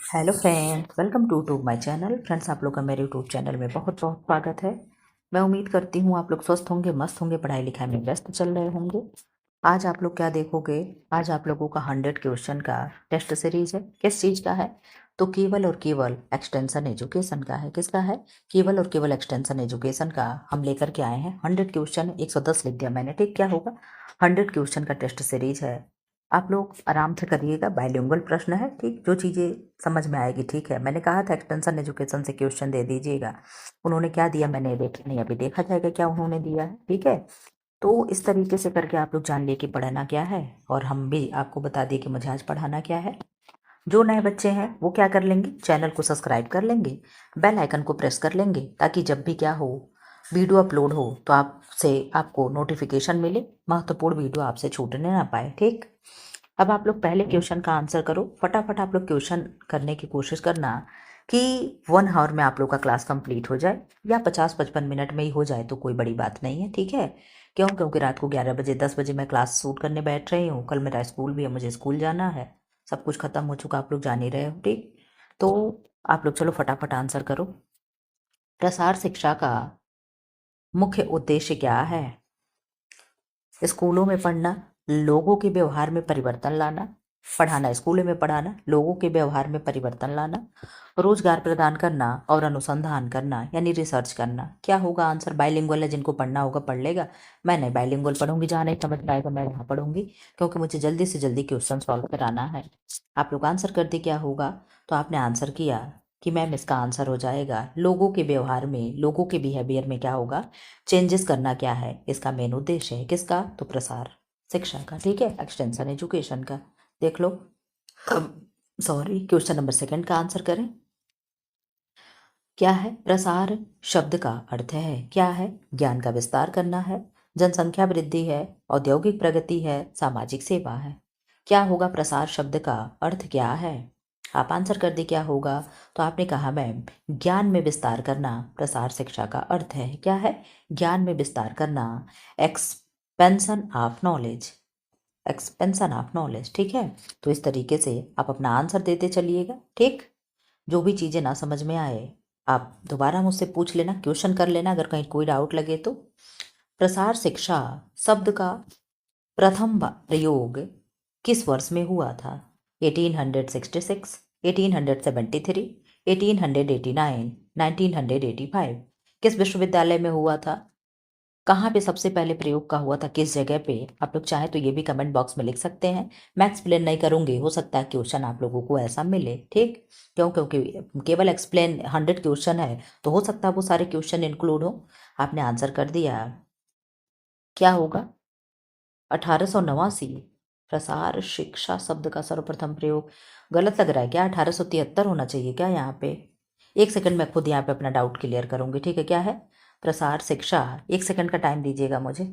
Hello friends, welcome to my channel. Friends, आप लोग का मेरे यूट्यूब चैनल में बहुत बहुत स्वागत है। मैं उम्मीद करती हूँ आप लोग स्वस्थ होंगे, मस्त होंगे, पढ़ाई लिखाई में व्यस्त चल रहे होंगे। आज आप लोग क्या देखोगे? आज आप लोगों का 100 क्वेश्चन का टेस्ट सीरीज है। किस चीज़ का है? तो केवल और केवल एक्सटेंशन एजुकेशन का है। किसका है? केवल और केवल एक्सटेंशन एजुकेशन का हम लेकर के आए हैं। 100 क्वेश्चन, 110 लिख दिया मैंने, ठीक। क्या होगा? 100 क्वेश्चन का टेस्ट सीरीज है। आप लोग आराम से करिएगा, बाइलिंगुअल प्रश्न है, ठीक। जो चीज़ें समझ में आएगी, ठीक है। मैंने कहा था एक्सटेंशन एजुकेशन से क्वेश्चन दे दीजिएगा। उन्होंने क्या दिया मैंने देखा नहीं, अभी देखा जाएगा क्या उन्होंने दिया है, ठीक है। तो इस तरीके से करके आप लोग जान लिए कि पढ़ना क्या है, और हम भी आपको बता दिए कि मुझे आज पढ़ाना क्या है। जो नए बच्चे हैं वो क्या कर लेंगे? चैनल को सब्सक्राइब कर लेंगे, बेल आइकन को प्रेस कर लेंगे, ताकि जब भी क्या हो, वीडियो अपलोड हो तो आपको नोटिफिकेशन मिले, महत्वपूर्ण वीडियो आपसे छूटने ना पाए, ठीक। अब आप लोग पहले क्वेश्चन का आंसर करो फटाफट। आप लोग क्वेश्चन करने की कोशिश करना कि 1 आवर में आप लोग का क्लास कंप्लीट हो जाए, या 50-55 मिनट में ही हो जाए तो कोई बड़ी बात नहीं है, ठीक है। क्यों? क्योंकि रात को 11 बजे 10 बजे मैं क्लास शूट करने बैठ रही हूँ। कल मेरा स्कूल भी है, मुझे स्कूल जाना है। सब कुछ खत्म हो चुका, आप लोग जान ही रहे हो, ठीक। तो आप लोग चलो फटाफट आंसर करो। प्रसार शिक्षा का मुख्य उद्देश्य क्या है? स्कूलों में पढ़ना, लोगों के व्यवहार में परिवर्तन लाना। पढ़ाना, स्कूलों में पढ़ाना, लोगों के व्यवहार में परिवर्तन लाना, रोजगार प्रदान करना और अनुसंधान करना, यानी रिसर्च करना। क्या होगा आंसर? बाइलिंगुअल है, जिनको पढ़ना होगा पढ़ लेगा। मैं नहीं बाइलिंगुअल पढ़ूंगी, जहाँ नहीं समझ में आएगा मैं वहाँ पढ़ूंगी, क्योंकि मुझे जल्दी से जल्दी क्वेश्चन सॉल्व कराना है। आप लोग आंसर कर दी क्या होगा? तो आपने आंसर किया कि मैम इसका आंसर हो जाएगा लोगों के व्यवहार में, लोगों के बिहेवियर में क्या होगा, चेंजेस करना। क्या है इसका मेन उद्देश्य? है किसका? तो प्रसार शिक्षा का, ठीक है, एक्सटेंशन एजुकेशन का। देख लो, सॉरी, क्वेश्चन नंबर 2 का आंसर करें। क्या है? प्रसार शब्द का अर्थ है क्या है? ज्ञान का विस्तार करना है, जनसंख्या वृद्धि है, औद्योगिक प्रगति है, सामाजिक सेवा है। क्या होगा? प्रसार शब्द का अर्थ क्या है? आप आंसर कर दे क्या होगा? तो आपने कहा मैम ज्ञान में विस्तार करना प्रसार शिक्षा का अर्थ है। क्या है? ज्ञान में विस्तार करना, expansion of knowledge, expansion of knowledge, ठीक है। तो इस तरीके से आप अपना आंसर देते चलिएगा, ठीक। जो भी चीज़ें ना समझ में आए आप दोबारा मुझसे पूछ लेना, क्वेश्चन कर लेना, अगर कहीं कोई डाउट लगे तो। प्रसार शिक्षा शब्द का प्रथम प्रयोग किस वर्ष में हुआ था? 1866, 1873, 1889, 1985। किस विश्वविद्यालय में हुआ था? कहाँ पे सबसे पहले प्रयोग का हुआ था? किस जगह पे? आप लोग चाहें तो ये भी कमेंट बॉक्स में लिख सकते हैं। मैं एक्सप्लेन नहीं करूंगी, हो सकता है क्वेश्चन आप लोगों को ऐसा मिले, ठीक। क्यों? क्योंकि केवल एक्सप्लेन 100 क्वेश्चन है, तो हो सकता है वो सारे क्वेश्चन इंक्लूड हो। आपने आंसर कर दिया। क्या होगा? 1889। प्रसार शिक्षा शब्द का सर्वप्रथम प्रयोग गलत लग रहा है क्या? 1873 होना चाहिए क्या यहाँ पे? 1 सेकंड में खुद यहाँ पे अपना डाउट क्लियर करूंगी, ठीक है। क्या है? प्रसार शिक्षा, 1 सेकंड का टाइम दीजिएगा मुझे।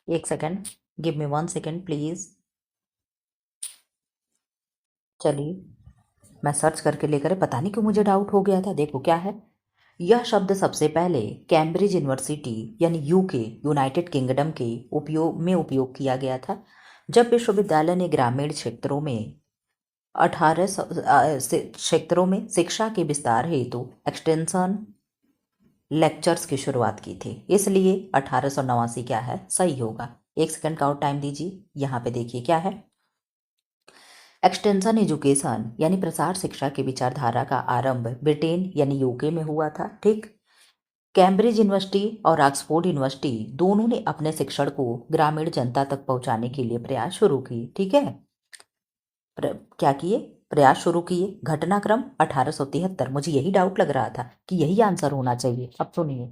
1 second, give me 1 second please. चलिए मैं सर्च करके लेकर, पता नहीं क्यों मुझे डाउट हो गया था। देखो क्या है, यह शब्द सबसे पहले कैम्ब्रिज यूनिवर्सिटी यानी यूके, यूनाइटेड किंगडम के उपयोग किया गया था, जब विश्वविद्यालय ने ग्रामीण क्षेत्रों में 1800 क्षेत्रों में शिक्षा के विस्तार हेतु एक्सटेंशन लेक्चर्स की शुरुआत की थी। इसलिए 1889 क्या है? सही होगा। 1 सेकंड का और टाइम दीजिए। यहाँ पे देखिए क्या है, एक्सटेंशन एजुकेशन यानी प्रसार शिक्षा की विचारधारा का आरंभ ब्रिटेन यानी यूके में हुआ था, ठीक। कैम्ब्रिज यूनिवर्सिटी और ऑक्सफोर्ड यूनिवर्सिटी दोनों ने अपने शिक्षण को ग्रामीण जनता तक पहुंचाने के लिए प्रयास शुरू किए, ठीक है। क्या किए? प्रयास शुरू किए। घटनाक्रम 1873। मुझे यही डाउट लग रहा था कि यही आंसर होना चाहिए। अब सुनिए,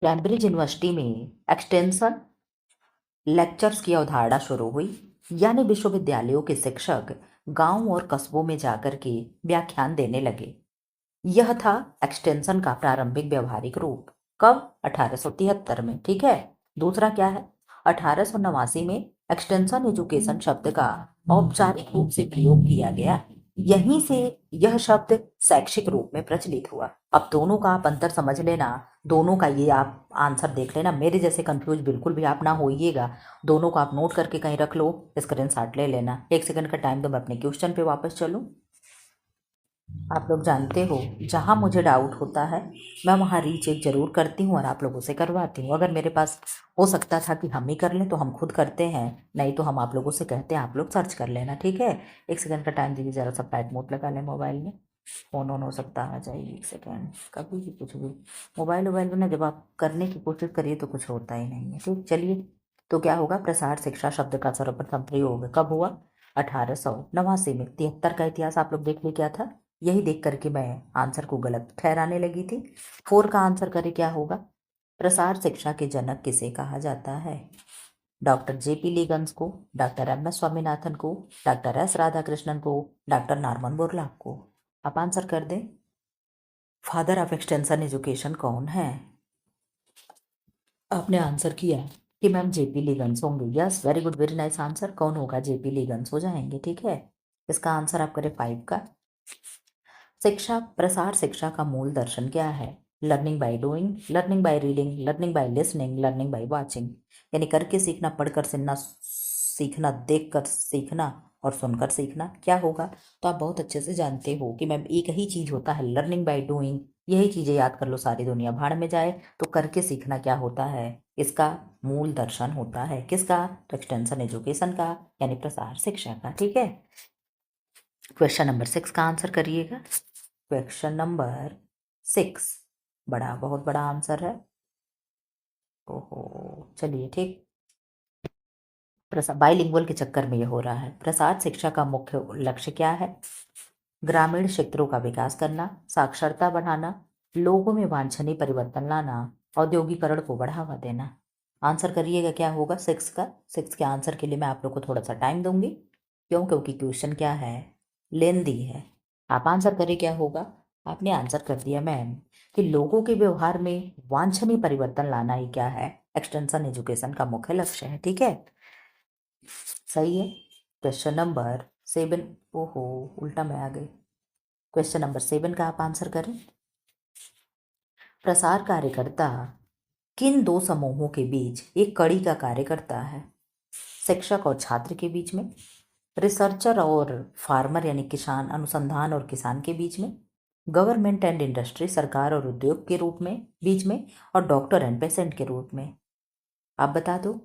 कैम्ब्रिज यूनिवर्सिटी में एक्सटेंशन लेक्चर्स की अवधारणा शुरू हुई, यानी विश्वविद्यालयों के शिक्षक गांव और कस्बों में जाकर के व्याख्यान देने लगे। यह था एक्सटेंशन का प्रारंभिक व्यवहारिक रूप। कब? 1873 में, ठीक है। दूसरा क्या है? 1889 में एक्सटेंशन एजुकेशन शब्द का औपचारिक रूप से प्रयोग किया गया। यहीं से यह शब्द शैक्षिक रूप में प्रचलित हुआ। अब दोनों का आप अंतर समझ लेना, दोनों का ये आप आंसर देख लेना। मेरे जैसे कंफ्यूज बिल्कुल भी आप ना होइएगा। दोनों को आप नोट करके कहीं रख लो, स्क्रीनशॉट ले लेना। 1 सेकंड का टाइम दो, मैं अपने क्वेश्चन पे वापस चलूँ। आप लोग जानते हो, जहाँ मुझे डाउट होता है मैं वहाँ रीचेक ज़रूर करती हूँ और आप लोगों से करवाती हूँ। अगर मेरे पास हो सकता था कि हम ही कर लें तो हम खुद करते हैं, नहीं तो हम आप लोगों से कहते हैं आप लोग सर्च कर लेना, ठीक है। 1 सेकंड का टाइम दीजिए, ज़रा सा फ्लाइट मोड लगा लें मोबाइल में। फ़ोन ऑन हो सकता आ जाइए, 1 सेकंड, कभी भी कुछ भी मोबाइल में ना जब आप करने की कोशिश करिए तो कुछ होता ही नहीं है, ठीक। चलिए, तो क्या होगा, प्रसार शिक्षा शब्द का सर्वप्रथम प्रयोग कब हुआ? 1889 में। 73 का इतिहास आप लोग देख ले क्या था, यही देख करके मैं आंसर को गलत ठहराने लगी थी। 4 का आंसर करे क्या होगा? प्रसार शिक्षा के जनक किसे कहा जाता है? डॉक्टर जेपी लीगंस को, डॉक्टर एम एस स्वामीनाथन को, डॉक्टर एस राधाकृष्णन को, डॉक्टर नॉर्मन बोरलॉग को। आप आंसर कर दें। फादर ऑफ एक्सटेंशन एजुकेशन कौन है? आपने आंसर किया कि मैम जेपी लीगंस होंगे। Yes, very good, very nice answer. कौन होगा? जेपी लीगंस हो जाएंगे, ठीक है। इसका आंसर आप करें 5 का। शिक्षा, प्रसार शिक्षा का मूल दर्शन क्या है? Learning by doing, learning by reading, learning by listening, learning by watching. यानी करके सीखना, पढ़कर सीखना, सीखना, देख कर सीखना और सुनकर सीखना। क्या होगा? तो आप बहुत अच्छे से जानते हो कि मैम एक ही चीज होता है, लर्निंग बाय डूइंग। यही चीजें याद कर लो, सारी दुनिया भाड़ में जाए। तो करके सीखना क्या होता है? इसका मूल दर्शन होता है। किसका? तो एक्सटेंशन एजुकेशन का, यानी प्रसार शिक्षा का, ठीक है। क्वेश्चन नंबर 6 का आंसर करिएगा। क्वेश्चन नंबर 6 बड़ा, बहुत बड़ा आंसर है। ओहो, चलिए ठीक। बाइलिंगुअल के चक्कर में ये हो रहा है। प्रसार शिक्षा का मुख्य लक्ष्य क्या है? ग्रामीण क्षेत्रों का विकास करना, साक्षरता बढ़ाना, लोगों में वांछनीय परिवर्तन लाना, औद्योगिकरण को बढ़ावा देना। आंसर करिएगा क्या होगा 6 का। 6 के आंसर के लिए मैं आप लोग को थोड़ा सा टाइम दूंगी। क्यों? क्योंकि क्वेश्चन क्या है, लेंदी है। आप आंसर करिए क्या होगा। आपने आंसर कर दिया मैम कि लोगों के व्यवहार में वांछनीय परिवर्तन लाना ही क्या है, एक्सटेंशन एजुकेशन का मुख्य लक्ष्य है, ठीक है। सही है। क्वेश्चन नंबर 7, ओहो उल्टा मैं आ गई। क्वेश्चन नंबर 7 का आप आंसर करें। प्रसार कार्यकर्ता किन दो समूहों के बीच एक कड़ी का कार्य करता है? शिक्षक और छात्र के बीच में, रिसर्चर और फार्मर यानी किसान, अनुसंधान और किसान के बीच में, गवर्नमेंट एंड इंडस्ट्री, सरकार और उद्योग के रूप में बीच में, और डॉक्टर एंड पेशेंट के रूप में। आप बता दो,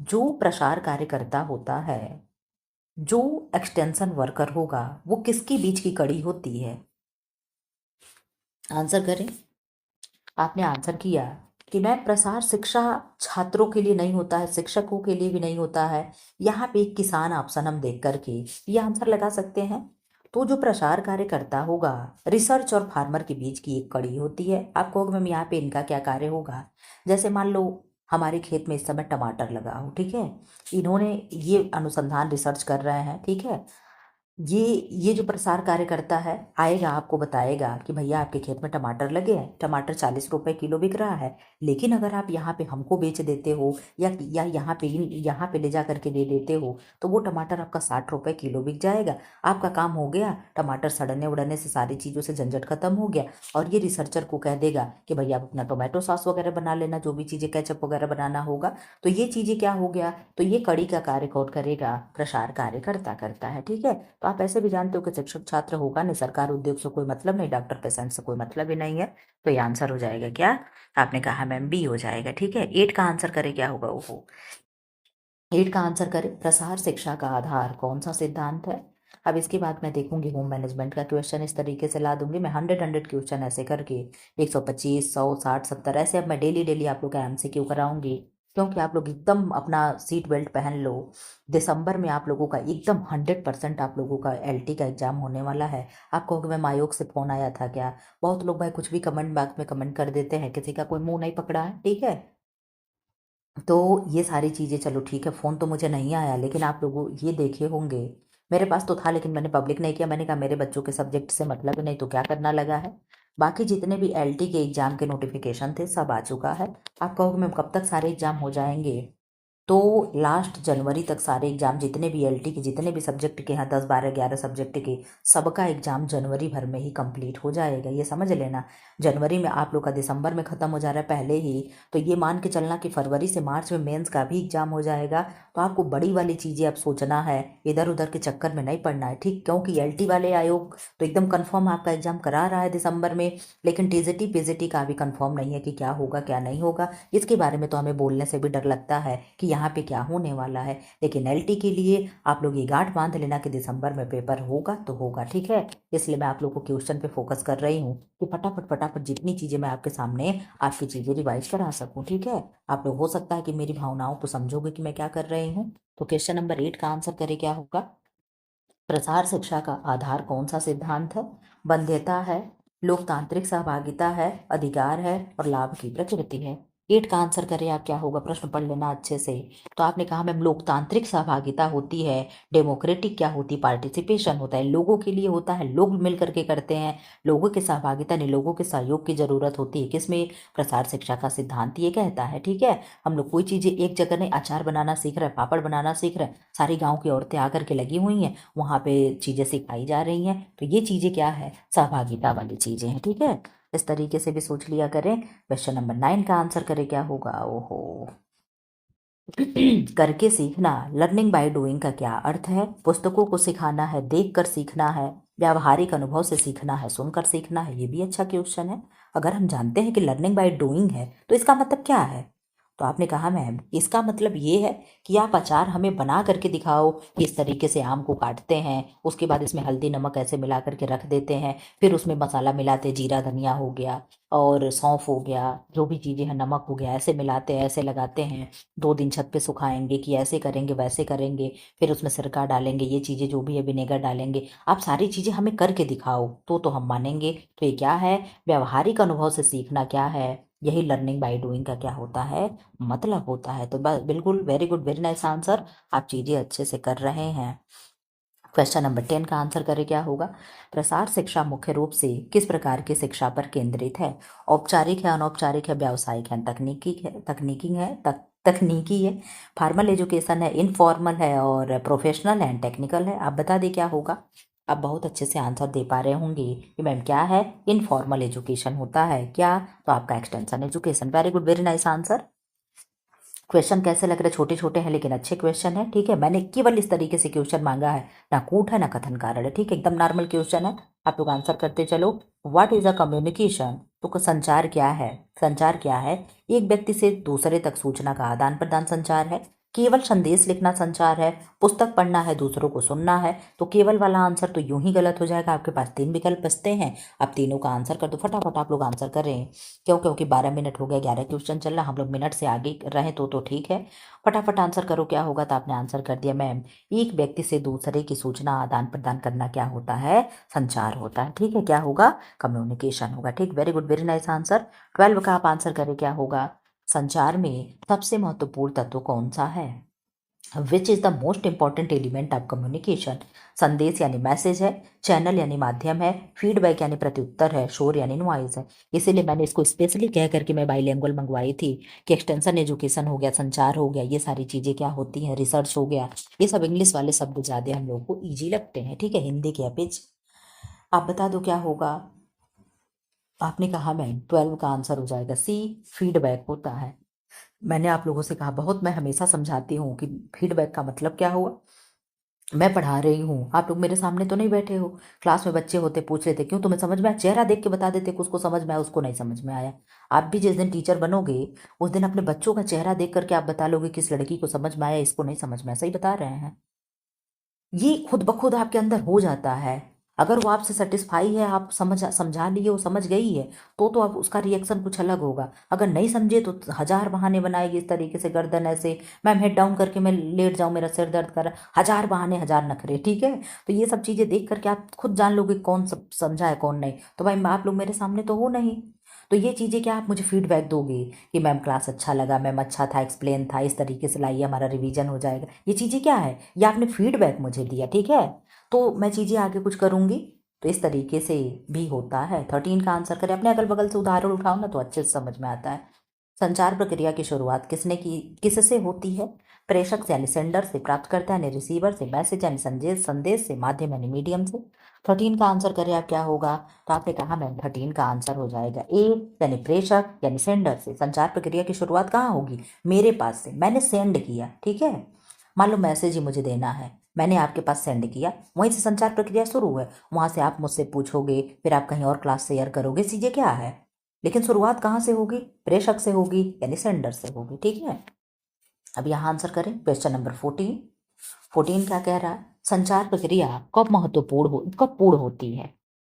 जो प्रसार कार्यकर्ता होता है, जो एक्सटेंशन वर्कर होगा, वो किसके बीच की कड़ी होती है? आंसर करें। आपने आंसर किया कि मैं प्रसार शिक्षा छात्रों के लिए नहीं होता है, शिक्षकों के लिए भी नहीं होता है। यहाँ पे एक किसान ऑप्शन हम देख करके ये आंसर लगा सकते हैं। तो जो प्रसार कार्य करता होगा, रिसर्च और फार्मर के बीच की एक कड़ी होती है। आपको अगर मैम यहाँ पे इनका क्या कार्य होगा, जैसे मान लो हमारे खेत में इस समय टमाटर लगा हो, ठीक है। इन्होंने ये अनुसंधान रिसर्च कर रहे हैं, ठीक है। ये जो प्रसार कार्य करता है, आएगा आपको बताएगा कि भैया आपके खेत में टमाटर लगे हैं, टमाटर 40 रुपए किलो बिक रहा है। लेकिन अगर आप यहाँ पे हमको बेच देते हो या यहाँ पे ले जा करके दे देते हो, तो वो टमाटर आपका 60 रुपए किलो बिक जाएगा। आपका काम हो गया, टमाटर सड़ने उड़ने से सारी चीज़ों से झंझट खत्म हो गया। और ये रिसर्चर को कह देगा कि भैया आप अपना टोमेटो सॉस वगैरह बना लेना, जो भी चीज़ें केचप वगैरह बनाना होगा। तो ये चीज़ें क्या हो गया, तो ये कड़ी का कार्य कौन करेगा? प्रसार कार्यकर्ता करता है, ठीक है। तो आप ऐसे भी जानते हो कि शिक्षक छात्र होगा नहीं, सरकार उद्योग से कोई मतलब नहीं, डॉक्टर पेशेंट से कोई मतलब ही नहीं है। तो ये आंसर हो जाएगा क्या? आपने कहा मैम बी हो जाएगा, ठीक है। 8 का आंसर करे क्या होगा? ओहो, 8 का आंसर करे, प्रसार शिक्षा का आधार कौन सा सिद्धांत है? अब इसके बाद मैं देखूंगी होम मैनेजमेंट का क्वेश्चन, इस तरीके से ला दूंगी मैं 100 क्वेश्चन ऐसे करके, 125, 100, 60, 70 ऐसे। अब मैं डेली डेली आप लोग का MCQ कराऊंगी, क्योंकि आप लोग एकदम अपना सीट बेल्ट पहन लो। दिसंबर में आप लोगों का एकदम 100% आप लोगों का LT का एग्जाम होने वाला है। आप कहोगे मैम आयोग से फोन आया था क्या? बहुत लोग भाई कुछ भी कमेंट बॉक्स में कमेंट कर देते हैं, किसी का कोई मुंह नहीं पकड़ा है, ठीक है। तो ये सारी चीज़ें चलो ठीक है, फ़ोन तो मुझे नहीं आया, लेकिन आप लोगों ये देखे होंगे, मेरे पास तो था लेकिन मैंने पब्लिक नहीं किया। मैंने कहा मेरे बच्चों के सब्जेक्ट से मतलब नहीं तो क्या करना लगा है। बाकी जितने भी LT के एग्ज़ाम के नोटिफिकेशन थे सब आ चुका है। आप कहोगे मैम कब तक सारे एग्ज़ाम हो जाएंगे? तो लास्ट जनवरी तक सारे एग्जाम जितने भी एलटी के जितने भी सब्जेक्ट के हैं 10 12 11 सब्जेक्ट के सबका एग्जाम जनवरी भर में ही कंप्लीट हो जाएगा। ये समझ लेना, जनवरी में आप लोग का दिसंबर में ख़त्म हो जा रहा है पहले ही, तो ये मान के चलना कि फरवरी से मार्च में मेंस का भी एग्जाम हो जाएगा। तो आपको बड़ी वाली चीज़ें अब सोचना है, इधर उधर के चक्कर में नहीं पड़ना है, ठीक। क्योंकि एलटी वाले आयोग तो एकदम कन्फर्म आपका एग्जाम करा रहा है दिसंबर में, लेकिन टीजीटी पीजीटी का भी कन्फर्म नहीं है कि क्या होगा क्या नहीं होगा। इसके बारे में तो हमें बोलने से भी डर लगता है कि यहाँ पे क्या होने वाला है। लेकिन एलटी के लिए आप लोग ये गांठ बांध लेना कि दिसंबर में पेपर होगा तो होगा, ठीक है। इसलिए मैं आप लोग को क्वेश्चन पे फोकस कर रही हूँ कि फटाफट फटाफट जितनी चीज़ें मैं आपके सामने आपकी चीज़ें रिवाइज करा सकूँ, ठीक है। आप लोग हो सकता है कि मेरी भावनाओं को समझोगे कि मैं क्या कर रही हूँ। तो क्वेश्चन नंबर 8 का आंसर करे क्या होगा। प्रसार शिक्षा का आधार कौन सा सिद्धांत है। वंध्यता है, लोकतांत्रिक सहभागिता है, अधिकार है और लाभ की प्रकृति है। 8 का आंसर करें आप क्या होगा, प्रश्न पढ़ लेना अच्छे से। तो आपने कहा मैम लोकतांत्रिक सहभागिता होती है, डेमोक्रेटिक क्या होती, पार्टिसिपेशन होता है, लोगों के लिए होता है, लोग मिल करके करते हैं, लोगों की सहभागिता नहीं, लोगों के सहयोग की जरूरत होती है। किसमें, प्रसार शिक्षा का सिद्धांत ये कहता है, ठीक है। हम लोग कोई चीजें एक जगह नहीं, अचार बनाना सीख रहे हैं, पापड़ बनाना सीख रहे हैं, सारी गाँव की औरतें आकर के लगी हुई हैं, वहाँ पे चीज़ें सिखाई जा रही हैं, तो ये चीज़ें क्या है, सहभागिता वाली चीज़ें हैं, ठीक है। इस तरीके से भी सोच लिया करें। क्वेश्चन नंबर 9 का आंसर करें क्या होगा। ओहो करके सीखना, लर्निंग बाय डूइंग का क्या अर्थ है। पुस्तकों को सिखाना है, देख कर सीखना है, व्यावहारिक अनुभव से सीखना है, सुनकर सीखना है। ये भी अच्छा क्वेश्चन है। अगर हम जानते हैं कि लर्निंग बाय डूइंग है तो इसका मतलब क्या है। तो आपने कहा मैम इसका मतलब ये है कि आप अचार हमें बना करके दिखाओ कि इस तरीके से आम को काटते हैं, उसके बाद इसमें हल्दी नमक ऐसे मिला करके रख देते हैं, फिर उसमें मसाला मिलाते, जीरा धनिया हो गया और सौंफ हो गया, जो भी चीज़ें हैं, नमक हो गया, ऐसे मिलाते हैं, ऐसे लगाते हैं, 2 दिन छत पे सुखाएंगे कि ऐसे करेंगे वैसे करेंगे, फिर उसमें सिरका डालेंगे, ये चीज़ें जो भी है विनेगर डालेंगे। आप सारी चीज़ें हमें करके दिखाओ तो हम मानेंगे। तो ये क्या है, व्यावहारिक अनुभव से सीखना क्या है, यही लर्निंग बाय डूइंग का क्या होता है, मतलब होता है। तो बस बिल्कुल very good, very nice answer, आप चीज़ें अच्छे से कर रहे हैं। क्वेश्चन नंबर 10 का आंसर करें क्या होगा। प्रसार शिक्षा मुख्य रूप से किस प्रकार की शिक्षा पर केंद्रित है। औपचारिक है, अनौपचारिक है, व्यावसायिक है, तकनीकी है, फॉर्मल एजुकेशन है, इनफॉर्मल है और प्रोफेशनल है, टेक्निकल है। आप बता दें क्या होगा। आप बहुत अच्छे से आंसर दे पा रहे होंगे कि मैम क्या है, इनफॉर्मल एजुकेशन होता है क्या, तो आपका extension education. Very good, very nice answer. Question कैसे लग रहे, छोटे छोटे हैं लेकिन अच्छे क्वेश्चन है, ठीक है। मैंने केवल इस तरीके से क्वेश्चन मांगा है, ना कूट है ना कथन कारण है, ठीक है, एकदम नॉर्मल क्वेश्चन है। आप लोग आंसर करते चलो। व्हाट इज अ कम्युनिकेशन, तो संचार क्या है। संचार क्या है, एक व्यक्ति से दूसरे तक सूचना का आदान प्रदान संचार है। केवल संदेश लिखना संचार है। पुस्तक पढ़ना है, दूसरों को सुनना है। तो केवल वाला आंसर तो यूं ही गलत हो जाएगा। आपके पास 3 विकल्प बचते हैं, आप तीनों का आंसर कर दो फटाफट। आप लोग आंसर कर रहे हैं क्यों, क्योंकि 12 मिनट हो गया, 11 क्वेश्चन चल रहा, हम लोग मिनट से आगे रहे तो ठीक है। फटाफट आंसर करो क्या होगा। तो आपने आंसर कर दिया मैम, एक व्यक्ति से दूसरे की सूचना आदान प्रदान करना क्या होता है, संचार होता है, ठीक है। क्या होगा, कम्युनिकेशन होगा, ठीक। Very good, very nice answer. 12 का आप आंसर करें क्या होगा। संचार में सबसे महत्वपूर्ण तत्व कौन सा है। Which is the most important element of communication. संदेश यानी मैसेज है, चैनल यानी माध्यम है, फीडबैक यानी प्रत्युत्तर है, शोर यानी नॉइज है। इसीलिए मैंने इसको स्पेशली कह करके मैं बाइलिंगुअल मंगवाई थी कि एक्सटेंशन एजुकेशन हो गया, संचार हो गया, ये सारी चीज़ें क्या होती हैं, रिसर्च हो गया, ये सब इंग्लिश वाले शब्द ज़्यादा हम लोग को ईजी लगते हैं, ठीक है, हिंदी के अपेक्ष। आप बता दो क्या होगा। आपने कहा मैम 12 का आंसर हो जाएगा सी, फीडबैक होता है। मैंने आप लोगों से कहा बहुत, मैं हमेशा समझाती हूँ कि फीडबैक का मतलब क्या हुआ। मैं पढ़ा रही हूँ, आप लोग मेरे सामने तो नहीं बैठे हो, क्लास में बच्चे होते, पूछ रहे थे क्यों तुम्हें समझ में आया, चेहरा देख के बता देते कि उसको समझ में आया, उसको नहीं समझ में आया। आप भी जिस दिन टीचर बनोगे उस दिन अपने बच्चों का चेहरा देख करके आप बता लोगे किस लड़की को समझ में आया, इसको नहीं समझ में आया। सही बता रहे हैं, ये खुद ब खुद आपके अंदर हो जाता है। अगर वो आपसे सेटिस्फाई है, आप समझा लिए, वो समझ गई है, तो आप उसका रिएक्शन कुछ अलग होगा। अगर नहीं समझे तो हजार बहाने बनाएगी, इस तरीके से गर्दन ऐसे, मैम हेड डाउन करके मैं लेट जाऊँ, मेरा सिर दर्द कर रहा है, हजार बहाने हजार नखरे, ठीक है। तो ये सब चीज़ें देख करके आप खुद जान लोगे कौन सब समझा है कौन नहीं। तो भाई आप लोग मेरे सामने तो हो नहीं, तो ये चीज़ें क्या आप मुझे फीडबैक दोगे कि मैम क्लास अच्छा लगा, मैम अच्छा था, एक्सप्लेन था, इस तरीके से लाइए हमारा रिवीजन हो जाएगा। ये चीज़ें क्या है, ये आपने फीडबैक मुझे दिया, ठीक है। तो मैं चीज़ें आगे कुछ करूँगी, तो इस तरीके से भी होता है। 13 का आंसर करें, अपने अगल बगल से उदाहरण उठाओ ना तो अच्छे से समझ में आता है। संचार प्रक्रिया की शुरुआत किसने की, किससे होती है। प्रेषक यानी सेंडर से, प्राप्तकर्ता यानी रिसीवर से, मैसेज यानी संदेश से, माध्यम यानी मीडियम से। 13 का आंसर करें आप क्या होगा, तो आपने कहा मैम 13 का आंसर हो जाएगा ए यानी प्रेषक यानी सेंडर से। संचार प्रक्रिया की शुरुआत कहाँ होगी, मेरे पास से, मैंने सेंड किया, ठीक है। मान लो मैसेज ही मुझे देना है, मैंने आपके पास सेंड किया, वहीं से संचार प्रक्रिया शुरू है। वहां से आप मुझसे पूछोगे, फिर आप कहीं और क्लास शेयर करोगे, चीजें क्या है, लेकिन शुरुआत कहाँ से होगी, प्रेषक से होगी यानी सेंडर से होगी, ठीक है। अब यहाँ आंसर करें क्वेश्चन नंबर 14। 14 क्या कह रहा है, संचार प्रक्रिया कब पूर्ण होती है।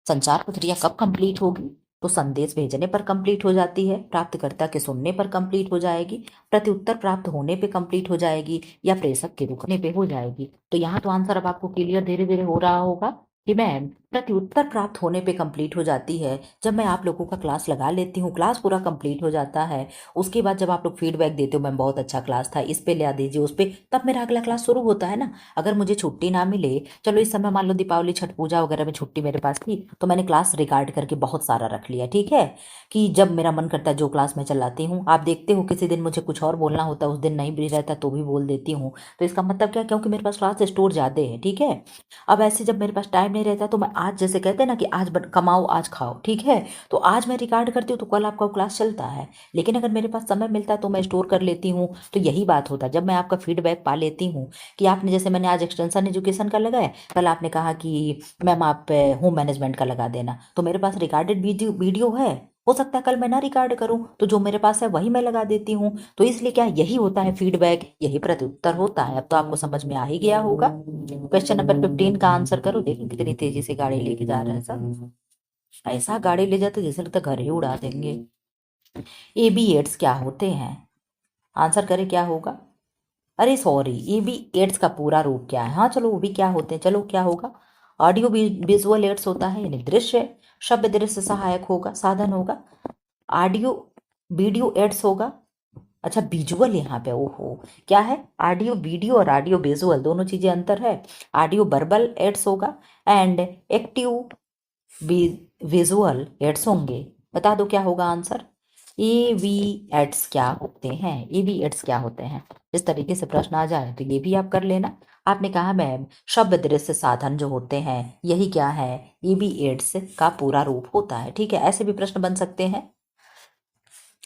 संचार प्रक्रिया कब कंप्लीट होगी, तो संदेश भेजने पर कंप्लीट हो जाती है, प्राप्तकर्ता के सुनने पर कंप्लीट हो जाएगी, प्रत्युत्तर प्राप्त होने पे कंप्लीट हो जाएगी, या प्रेषक के रुकने पे हो जाएगी। तो यहाँ तो आंसर अब आपको क्लियर धीरे धीरे हो रहा होगा कि मैम प्रत्युत्तर प्राप्त होने पे कंप्लीट हो जाती है। जब मैं आप लोगों का क्लास लगा लेती हूँ, क्लास पूरा कंप्लीट हो जाता है, उसके बाद जब आप लोग फीडबैक देते हो मैम बहुत अच्छा क्लास था, इस पे ला दीजिए उस पे, तब मेरा अगला क्लास शुरू होता है ना। अगर मुझे छुट्टी ना मिले, चलो इस समय मान लो दीपावली छठ पूजा वगैरह में छुट्टी मेरे पास थी, तो मैंने क्लास रिकॉर्ड करके बहुत सारा रख लिया, ठीक है, कि जब मेरा मन करता है जो क्लास मैं चलाती हूँ। आप देखते हो किसी दिन मुझे कुछ और बोलना होता है, उस दिन नहीं भी रहता तो भी बोल देती हूँ। तो इसका मतलब क्या, क्योंकि मेरे पास क्लास स्टोर ज़्यादा है, ठीक है। अब ऐसे जब मेरे पास टाइम नहीं रहता तो मैं आज, जैसे कहते हैं ना कि आज कमाओ आज खाओ, ठीक है, तो आज मैं रिकॉर्ड करती हूँ तो कल आपका क्लास चलता है। लेकिन अगर मेरे पास समय मिलता है तो मैं स्टोर कर लेती हूँ। तो यही बात होता है, जब मैं आपका फीडबैक पा लेती हूँ कि आपने, जैसे मैंने आज एक्सटेंशन एजुकेशन का लगाया, कल आपने कहा कि मैम आप होम मैनेजमेंट का लगा देना, तो मेरे पास रिकॉर्डेड वीडियो है, हो सकता है कल मैं ना रिकॉर्ड करूं, तो जो मेरे पास है वही मैं लगा देती हूँ। तो इसलिए क्या, यही होता है फीडबैक, यही प्रत्युत्तर होता है। अब तो आपको समझ में आ ही गया होगा। क्वेश्चन नंबर 15 का आंसर करो। देखो कितनी तेजी से गाड़ी लेके जा रहे हैं सब, ऐसा गाड़ी ले जाते जैसे लगता घर ही उड़ा देंगे। ए बी एड्स क्या होते हैं, आंसर करें क्या होगा। अरे सॉरी, ए बी एड्स का पूरा रूप क्या है, हाँ चलो वो भी क्या होते हैं, चलो क्या होगा, ऑडियो विजुअल एड्स होता है, यानी दृश्य शब्द दृश्य सहायक होगा, साधन होगा। ऑडियो वीडियो एड्स होगा, अच्छा विजुअल यहाँ पे, ओहो क्या है, ऑडियो वीडियो और ऑडियो विजुअल दोनों चीजें अंतर है। ऑडियो वर्बल एड्स होगा एंड एक्टिव विजुअल एड्स होंगे। बता दो क्या होगा आंसर। ए वी एड्स क्या होते हैं, ए वी एड्स क्या होते हैं, इस तरीके से प्रश्न आ जाए तो ये भी आप कर लेना। आपने कहा मैम शब्द दृश्य साधन जो होते हैं यही क्या है, ए वी एड्स का पूरा रूप होता है, ठीक है। ऐसे भी प्रश्न बन सकते हैं।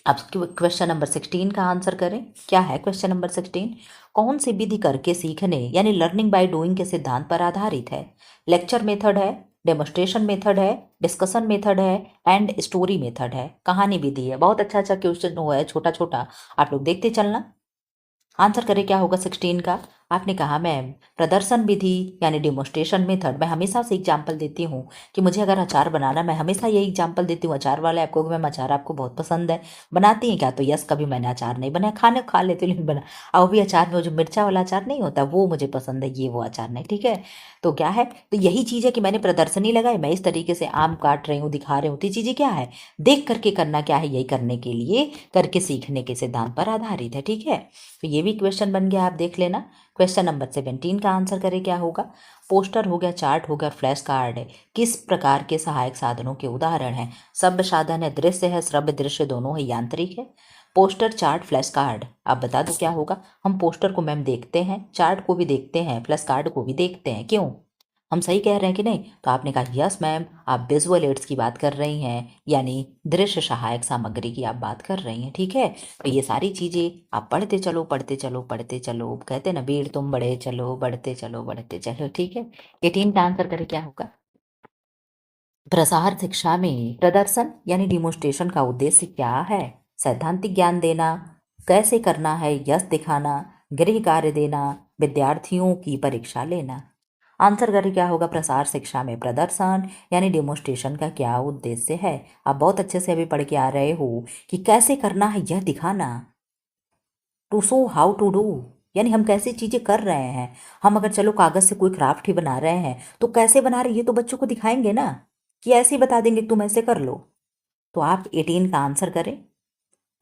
अब क्वेश्चन नंबर 16 का आंसर करें, क्या है क्वेश्चन नंबर 16। कौन सी विधि करके सीखने यानी लर्निंग बाय डूइंग के सिद्धांत पर आधारित है। लेक्चर मेथड है, डेमोस्ट्रेशन मेथड है, डिस्कशन मेथड है एंड स्टोरी मेथड है, कहानी विधि है। बहुत अच्छा अच्छा क्वेश्चन हुआ है, छोटा छोटा, आप लोग देखते चलना। आंसर करें क्या होगा 16 का। आपने कहा मैम प्रदर्शन विधि यानी डिमोस्ट्रेशन मेथड। मैं हमेशा से एग्जाम्पल देती हूँ कि मुझे अगर अचार बनाना, मैं हमेशा यही एग्जाम्पल देती हूँ अचार वाले आपको, मैम अचार आपको बहुत पसंद है, बनाती हैं क्या, तो यस कभी मैंने अचार नहीं बनाया, खाने खा लेती हूँ लेकिन बना, और भी अचार में वो जो मिर्चा वाला अचार नहीं होता वो मुझे पसंद है, ये वो अचार नहीं, ठीक है। तो क्या है, तो यही चीज़ है कि मैंने प्रदर्शनी लगाई, मैं इस तरीके से आम काट रही हूँ, दिखा रही हूँ, तो चीज़ें क्या है, देख करके करना क्या है, यही करने के लिए करके सीखने के सिद्धांत पर आधारित है, ठीक है। तो ये भी क्वेश्चन बन गया, आप देख लेना। क्वेश्चन नंबर 17 का आंसर करें क्या होगा। पोस्टर हो गया, चार्ट हो गया, फ्लैश कार्ड है, किस प्रकार के सहायक साधनों के उदाहरण हैं। शब्द साधन है, दृश्य है, श्रव्य दृश्य दोनों है, यांत्रिक है। पोस्टर चार्ट फ्लैश कार्ड, आप बता दो क्या होगा। हम पोस्टर को मैम देखते हैं, चार्ट को भी देखते हैं, फ्लैश कार्ड को भी देखते हैं, क्यों, हम सही कह रहे हैं कि नहीं। तो आपने कहा यस मैम, आप विजुअल एड्स की बात कर रही हैं, यानी दृश्य सहायक सामग्री की आप बात कर रही हैं, ठीक है। तो ये सारी चीजें आप पढ़ते चलो पढ़ते चलो पढ़ते चलो, कहते हैं ना बीड़ तुम बड़े चलो, बढ़ते चलो बढ़ते चलो, ठीक है। 18 का आंसर करे क्या होगा। प्रसार शिक्षा में प्रदर्शन यानी डिमोस्ट्रेशन का उद्देश्य क्या है। सैद्धांतिक ज्ञान देना, कैसे करना है यश दिखाना, गृह कार्य देना, विद्यार्थियों की परीक्षा लेना। आंसर करें क्या होगा। प्रसार शिक्षा में प्रदर्शन यानी डेमोस्ट्रेशन का क्या उद्देश्य है। आप बहुत अच्छे से अभी पढ़ के आ रहे हो कि कैसे करना है यह दिखाना, to show how to do, यानी हम कैसी चीजें कर रहे हैं। हम अगर चलो कागज से कोई क्राफ्ट ही बना रहे हैं तो कैसे बना रहे हैं ये तो बच्चों को दिखाएंगे ना, कि ऐसे ही बता देंगे तुम ऐसे कर लो। तो आप 18 का आंसर करें।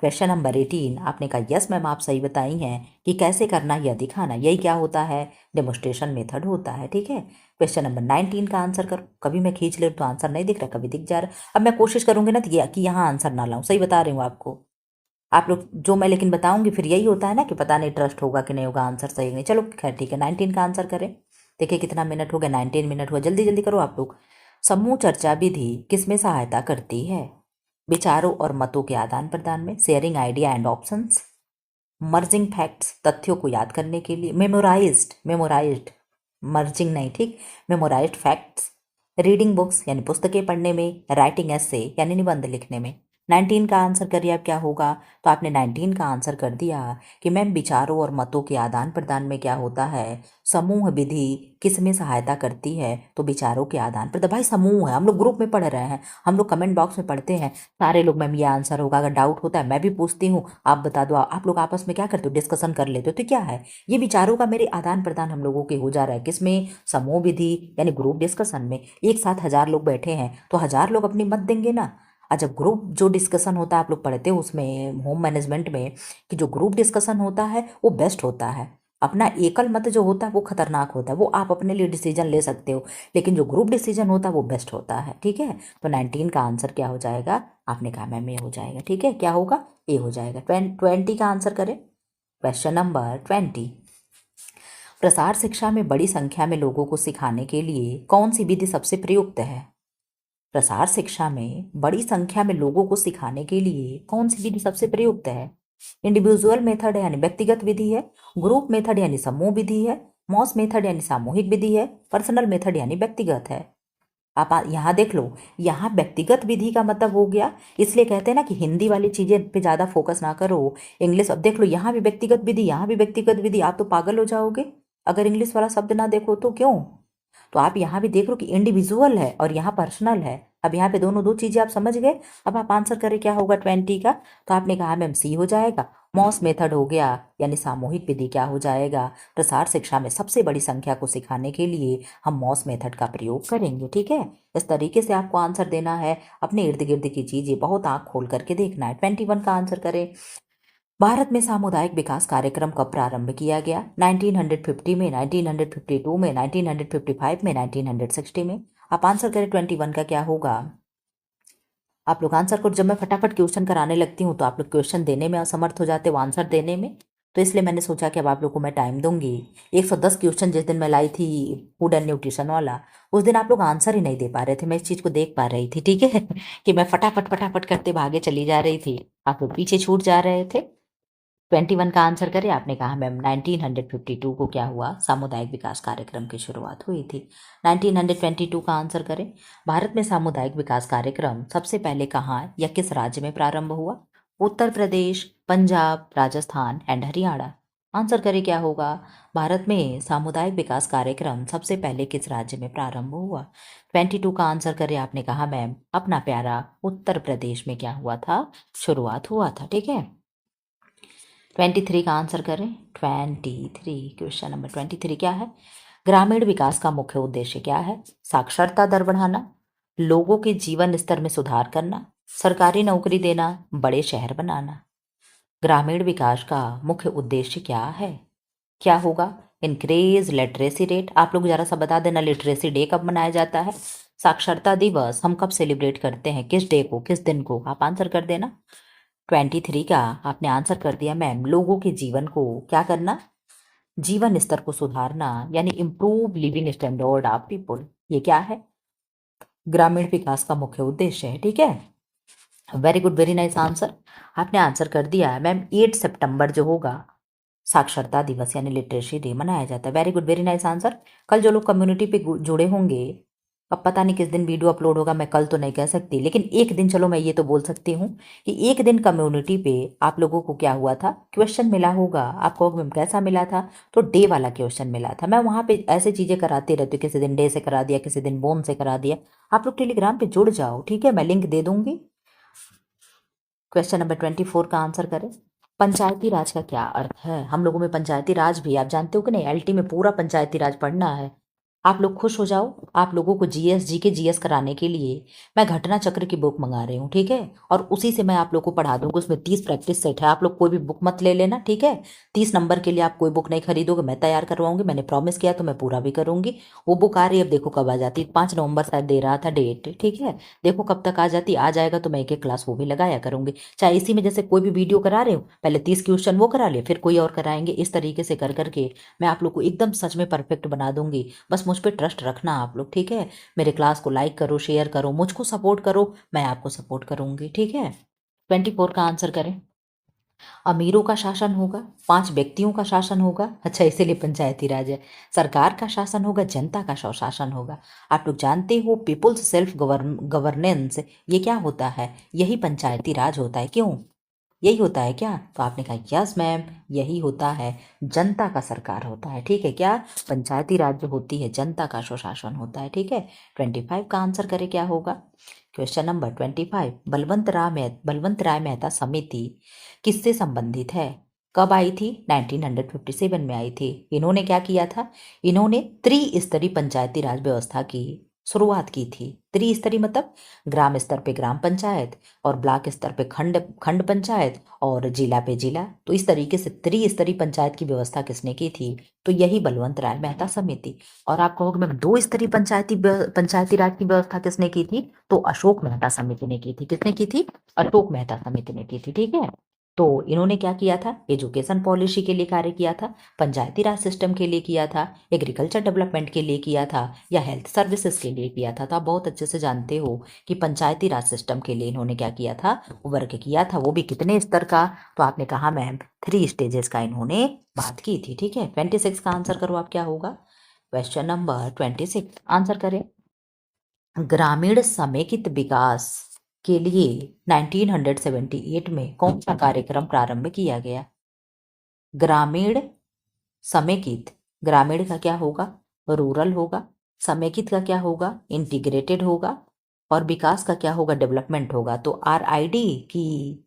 क्वेश्चन नंबर 18 आपने कहा यस मैम आप सही बताई हैं कि कैसे करना यह दिखाना, यही क्या होता है, डेमोस्ट्रेशन मेथड होता है, ठीक है। क्वेश्चन नंबर 19 का आंसर करो। कभी मैं खींच ले तो आंसर नहीं दिख रहा, कभी दिख जा रहा। अब मैं कोशिश करूंगी ना कि यहाँ आंसर ना लाऊं, सही बता रही हूँ आपको। आप लोग जो मैं लेकिन बताऊंगी फिर यही होता है ना कि पता नहीं ट्रस्ट होगा कि नहीं होगा, आंसर सही नहीं। चलो खैर ठीक है, 19 का आंसर करें। देखिए कितना मिनट हो गया, 19 मिनट हुआ। जल्दी जल्दी करो आप लोग। समूह चर्चा विधि किसमें सहायता करती है? विचारों और मतों के आदान प्रदान में, sharing idea and options, merging facts तथ्यों को याद करने के लिए, मेमोराइज्ड मर्जिंग नहीं, ठीक, मेमोराइज्ड फैक्ट्स, रीडिंग बुक्स यानी पुस्तकें पढ़ने में, राइटिंग एसे यानी निबंध लिखने में। 19 का आंसर करिए आप, क्या होगा? तो आपने 19 का आंसर कर दिया कि मैम विचारों और मतों के आदान प्रदान में क्या होता है, समूह विधि किस में सहायता करती है? तो विचारों के आदान प्रदान। भाई समूह है, हम लोग ग्रुप में पढ़ रहे हैं, हम लोग कमेंट बॉक्स में पढ़ते हैं सारे लोग, मैम ये आंसर होगा। अगर डाउट होता है मैं भी पूछती हूँ, आप बता दो। आप लोग आपस में क्या करते हो, डिस्कशन कर लेते हो। तो क्या है ये विचारों का मेरे आदान प्रदान हम लोगों के हो जा रहा है, किसमें? समूह विधि यानी ग्रुप डिस्कशन में। एक साथ 1000 लोग बैठे हैं तो 1000 लोग अपनी मत देंगे ना। और जब ग्रुप जो डिस्कशन होता है आप लोग पढ़ते हो उसमें होम मैनेजमेंट में, कि जो ग्रुप डिस्कशन होता है वो बेस्ट होता है। अपना एकल मत जो होता है वो खतरनाक होता है, वो आप अपने लिए डिसीजन ले सकते हो, लेकिन जो ग्रुप डिसीजन होता है वो बेस्ट होता है, ठीक है। तो 19 का आंसर क्या हो जाएगा? आपने कहा मैम ये हो जाएगा, ठीक है, क्या होगा? ए हो जाएगा। 20 का आंसर करें। क्वेश्चन नंबर 20, प्रसार शिक्षा में बड़ी संख्या में लोगों को सिखाने के लिए कौन सी विधि सबसे प्रयुक्त है? प्रसार शिक्षा में बड़ी संख्या में लोगों को सिखाने के लिए कौन सी विधि सबसे प्रयुक्त है? इंडिविजुअल मेथड है यानी व्यक्तिगत विधि है, ग्रुप मेथड यानी समूह विधि है, मॉस मेथड यानी सामूहिक विधि है, पर्सनल मेथड यानी व्यक्तिगत है। आप यहाँ देख लो, यहाँ व्यक्तिगत विधि का मतलब हो गया, इसलिए कहते हैं ना कि हिंदी वाली चीजें पे ज्यादा फोकस ना करो, इंग्लिश। अब देख लो यहाँ भी व्यक्तिगत विधि, यहाँ भी व्यक्तिगत विधि, आप तो पागल हो जाओगे अगर इंग्लिश वाला शब्द ना देखो तो। क्यों? तो आप यहाँ भी देख लो कि इंडिविजुअल है और यहाँ पर्सनल है। अब यहाँ पे दोनों दो चीजें आप समझ गए। अब आप आंसर करें क्या होगा 20 का? तो आपने कहा मैम सी हो जाएगा, मॉस मेथड हो गया यानी सामूहिक विधि क्या हो जाएगा? प्रसार शिक्षा में सबसे बड़ी संख्या को सिखाने के लिए हम मॉस मेथड का प्रयोग करेंगे, ठीक है। इस तरीके से आपको आंसर देना है, अपने इर्द गिर्द की चीजें बहुत आंख खोल करके देखना है। 21 का आंसर करें। भारत में सामुदायिक विकास कार्यक्रम कब प्रारंभ किया गया? 1950 में, 1952 में, 1955 में, 1960 में। आप आंसर करें 21 का क्या होगा? आप लोग आंसर को, जब मैं फटाफट क्वेश्चन कराने लगती हूँ तो आप लोग क्वेश्चन देने में असमर्थ हो जाते हो, आंसर देने में। तो इसलिए मैंने सोचा कि अब आप लोग को मैं टाइम दूंगी। 110 क्वेश्चन जिस दिन मैं लाई थी फूड एंड न्यूट्रिशन वाला, उस दिन आप लोग आंसर ही नहीं दे पा रहे थे, मैं इस चीज़ को देख पा रही थी, ठीक है कि मैं फटाफट फटाफट करते भागे चली जा रही थी, आप लोग पीछे छूट जा रहे थे। 21 का आंसर करें। आपने कहा मैम 1952 को क्या हुआ, सामुदायिक विकास कार्यक्रम की शुरुआत हुई थी। 1922 का आंसर करें। भारत में सामुदायिक विकास कार्यक्रम सबसे पहले कहाँ या किस राज्य में प्रारंभ हुआ? उत्तर प्रदेश, पंजाब, राजस्थान एंड हरियाणा। आंसर करें क्या होगा? भारत में सामुदायिक विकास कार्यक्रम सबसे पहले किस राज्य में प्रारंभ हुआ? 22 का आंसर करें। आपने कहा मैम अपना प्यारा उत्तर प्रदेश में क्या हुआ था, शुरुआत हुआ था, ठीक है। 23 का आंसर करें। 23, क्वेश्चन नंबर 23 क्या है? ग्रामीण विकास का मुख्य उद्देश्य क्या है? साक्षरता दर बढ़ाना, लोगों के जीवन स्तर में सुधार करना, सरकारी नौकरी देना, बड़े शहर बनाना। ग्रामीण विकास का मुख्य उद्देश्य क्या है? क्या होगा? Increase literacy rate. आप लोग जरा सा बता देना, लिटरेसी डे कब मनाया जाता है? साक्षरता दिवस हम कब सेलिब्रेट करते हैं, किस डे को, किस दिन को? आप आंसर कर देना। 23 का आपने आंसर कर दिया मैम, लोगों के जीवन को क्या करना, जीवन स्तर को सुधारना यानी improve living standard of people. ये क्या है? ग्रामीण विकास का मुख्य उद्देश्य है, ठीक है। Very good, very nice answer. आपने आंसर कर दिया है मैम, 8 सितंबर जो होगा साक्षरता दिवस यानी लिटरेसी डे मनाया जाता है। Very good, very nice answer. कल जो लोग कम्युनिटी पे जुड़े होंगे, अब पता नहीं किस दिन वीडियो अपलोड होगा, मैं कल तो नहीं कह सकती, लेकिन एक दिन चलो मैं ये तो बोल सकती हूँ कि एक दिन कम्युनिटी पे आप लोगों को क्या हुआ था, क्वेश्चन मिला होगा। आपको मैम कैसा मिला था? तो डे वाला क्वेश्चन मिला था। मैं वहाँ पे ऐसे चीज़ें कराती रहती हूँ, किसी दिन डे से करा दिया, किसी दिन बोन से करा दिया। आप लोग टेलीग्राम पे जुड़ जाओ, ठीक है, मैं लिंक दे दूंगी। क्वेश्चन नंबर 24 का आंसर करें। पंचायती राज का क्या अर्थ है? हम लोगों में पंचायती राज भी आप जानते हो कि नहीं, एलटी में पूरा पंचायती राज पढ़ना है। आप लोग खुश हो जाओ। आप लोगों को जीएस जीके जीएस कराने के लिए मैं घटना चक्र की बुक मंगा रही हूँ, ठीक है। और उसी से मैं आप लोग को पढ़ा दूंगी। उसमें 30 प्रैक्टिस सेट है। आप लोग कोई भी बुक मत ले लेना, ठीक है। 30 नंबर के लिए आप कोई बुक नहीं खरीदोगे, मैं तैयार करवाऊंगी। मैंने प्रॉमिस किया तो मैं पूरा भी करूंगी। वो बुक आ रही है, अब देखो कब आ जाती है। 5 नवंबर शायद दे रहा था डेट, ठीक है। देखो कब तक आ जाती। आ जाएगा तो मैं एक एक क्लास वो भी लगाया करूंगी। चाहे इसी में जैसे कोई भी वीडियो करा रहे हो, पहले 30 क्वेश्चन वो करा लिए, फिर कोई और कराएंगे। इस तरीके से कर करके मैं आप लोग को एकदम सच में परफेक्ट बना दूंगी। बस मुझ पर ट्रस्ट रखना आप लोग, ठीक है। मेरे क्लास को लाइक करो, शेयर करो, मुझको सपोर्ट करो, मैं आपको सपोर्ट करूंगी, ठीक है। 24 का आंसर करें। अमीरों का शासन होगा, 5 व्यक्तियों का शासन होगा। अच्छा, इसीलिए पंचायती राज है। सरकार का शासन होगा, जनता का शासन होगा। आप लोग जानते हो पीपुल्स सेल्फ गवर्नेंस ये क्या होता है? यही पंचायती राज होता है। क्यों? यही होता है क्या? तो आपने कहा यस मैम, यही होता है। जनता का सरकार होता है, ठीक है। क्या? पंचायती राज जो होती है, जनता का स्वशासन होता है, ठीक है। 25 का आंसर करें क्या होगा? Question number 25। बलवंत राय मेहता समिति किससे संबंधित है? कब आई थी? 1957 में आई थी। इन्होंने क्या किया था? इन्होंने त्रिस्तरीय पंचायती राज व्यवस्था की शुरुआत की थी। त्रिस्तरीय मतलब ग्राम स्तर पे ग्राम पंचायत, और ब्लॉक स्तर पे खंड खंड पंचायत, और जिला पे जिला। तो इस तरीके से त्रिस्तरीय पंचायत की व्यवस्था किसने की थी? तो यही बलवंत राय मेहता समिति। और आप कहोगे मैम 2 स्तरीय पंचायती राज की व्यवस्था किसने की थी? तो अशोक मेहता समिति ने की थी। किसने की थी? अशोक मेहता समिति ने की थी, ठीक है। तो इन्होंने क्या किया था? एजुकेशन पॉलिसी के लिए कार्य किया था, पंचायती राज सिस्टम के लिए किया था, एग्रीकल्चर डेवलपमेंट के लिए किया था, या हेल्थ सर्विसेज के लिए किया था। तो आप बहुत अच्छे से जानते हो कि पंचायती राज सिस्टम के लिए इन्होंने क्या किया था? वर्क किया था। वो भी कितने स्तर का? तो आपने कहा मैम 3 स्टेजेस का इन्होंने बात की थी, ठीक है। 26 का आंसर करो आप, क्या होगा? क्वेश्चन नंबर 26 आंसर करें। ग्रामीण समेकित विकास के लिए 1978 में कौन सा कार्यक्रम प्रारंभ किया गया? ग्रामीण समेकित, ग्रामीण का क्या होगा? रूरल होगा। समेकित का क्या होगा? इंटीग्रेटेड होगा। और विकास का क्या होगा? डेवलपमेंट होगा। तो आरआईडी की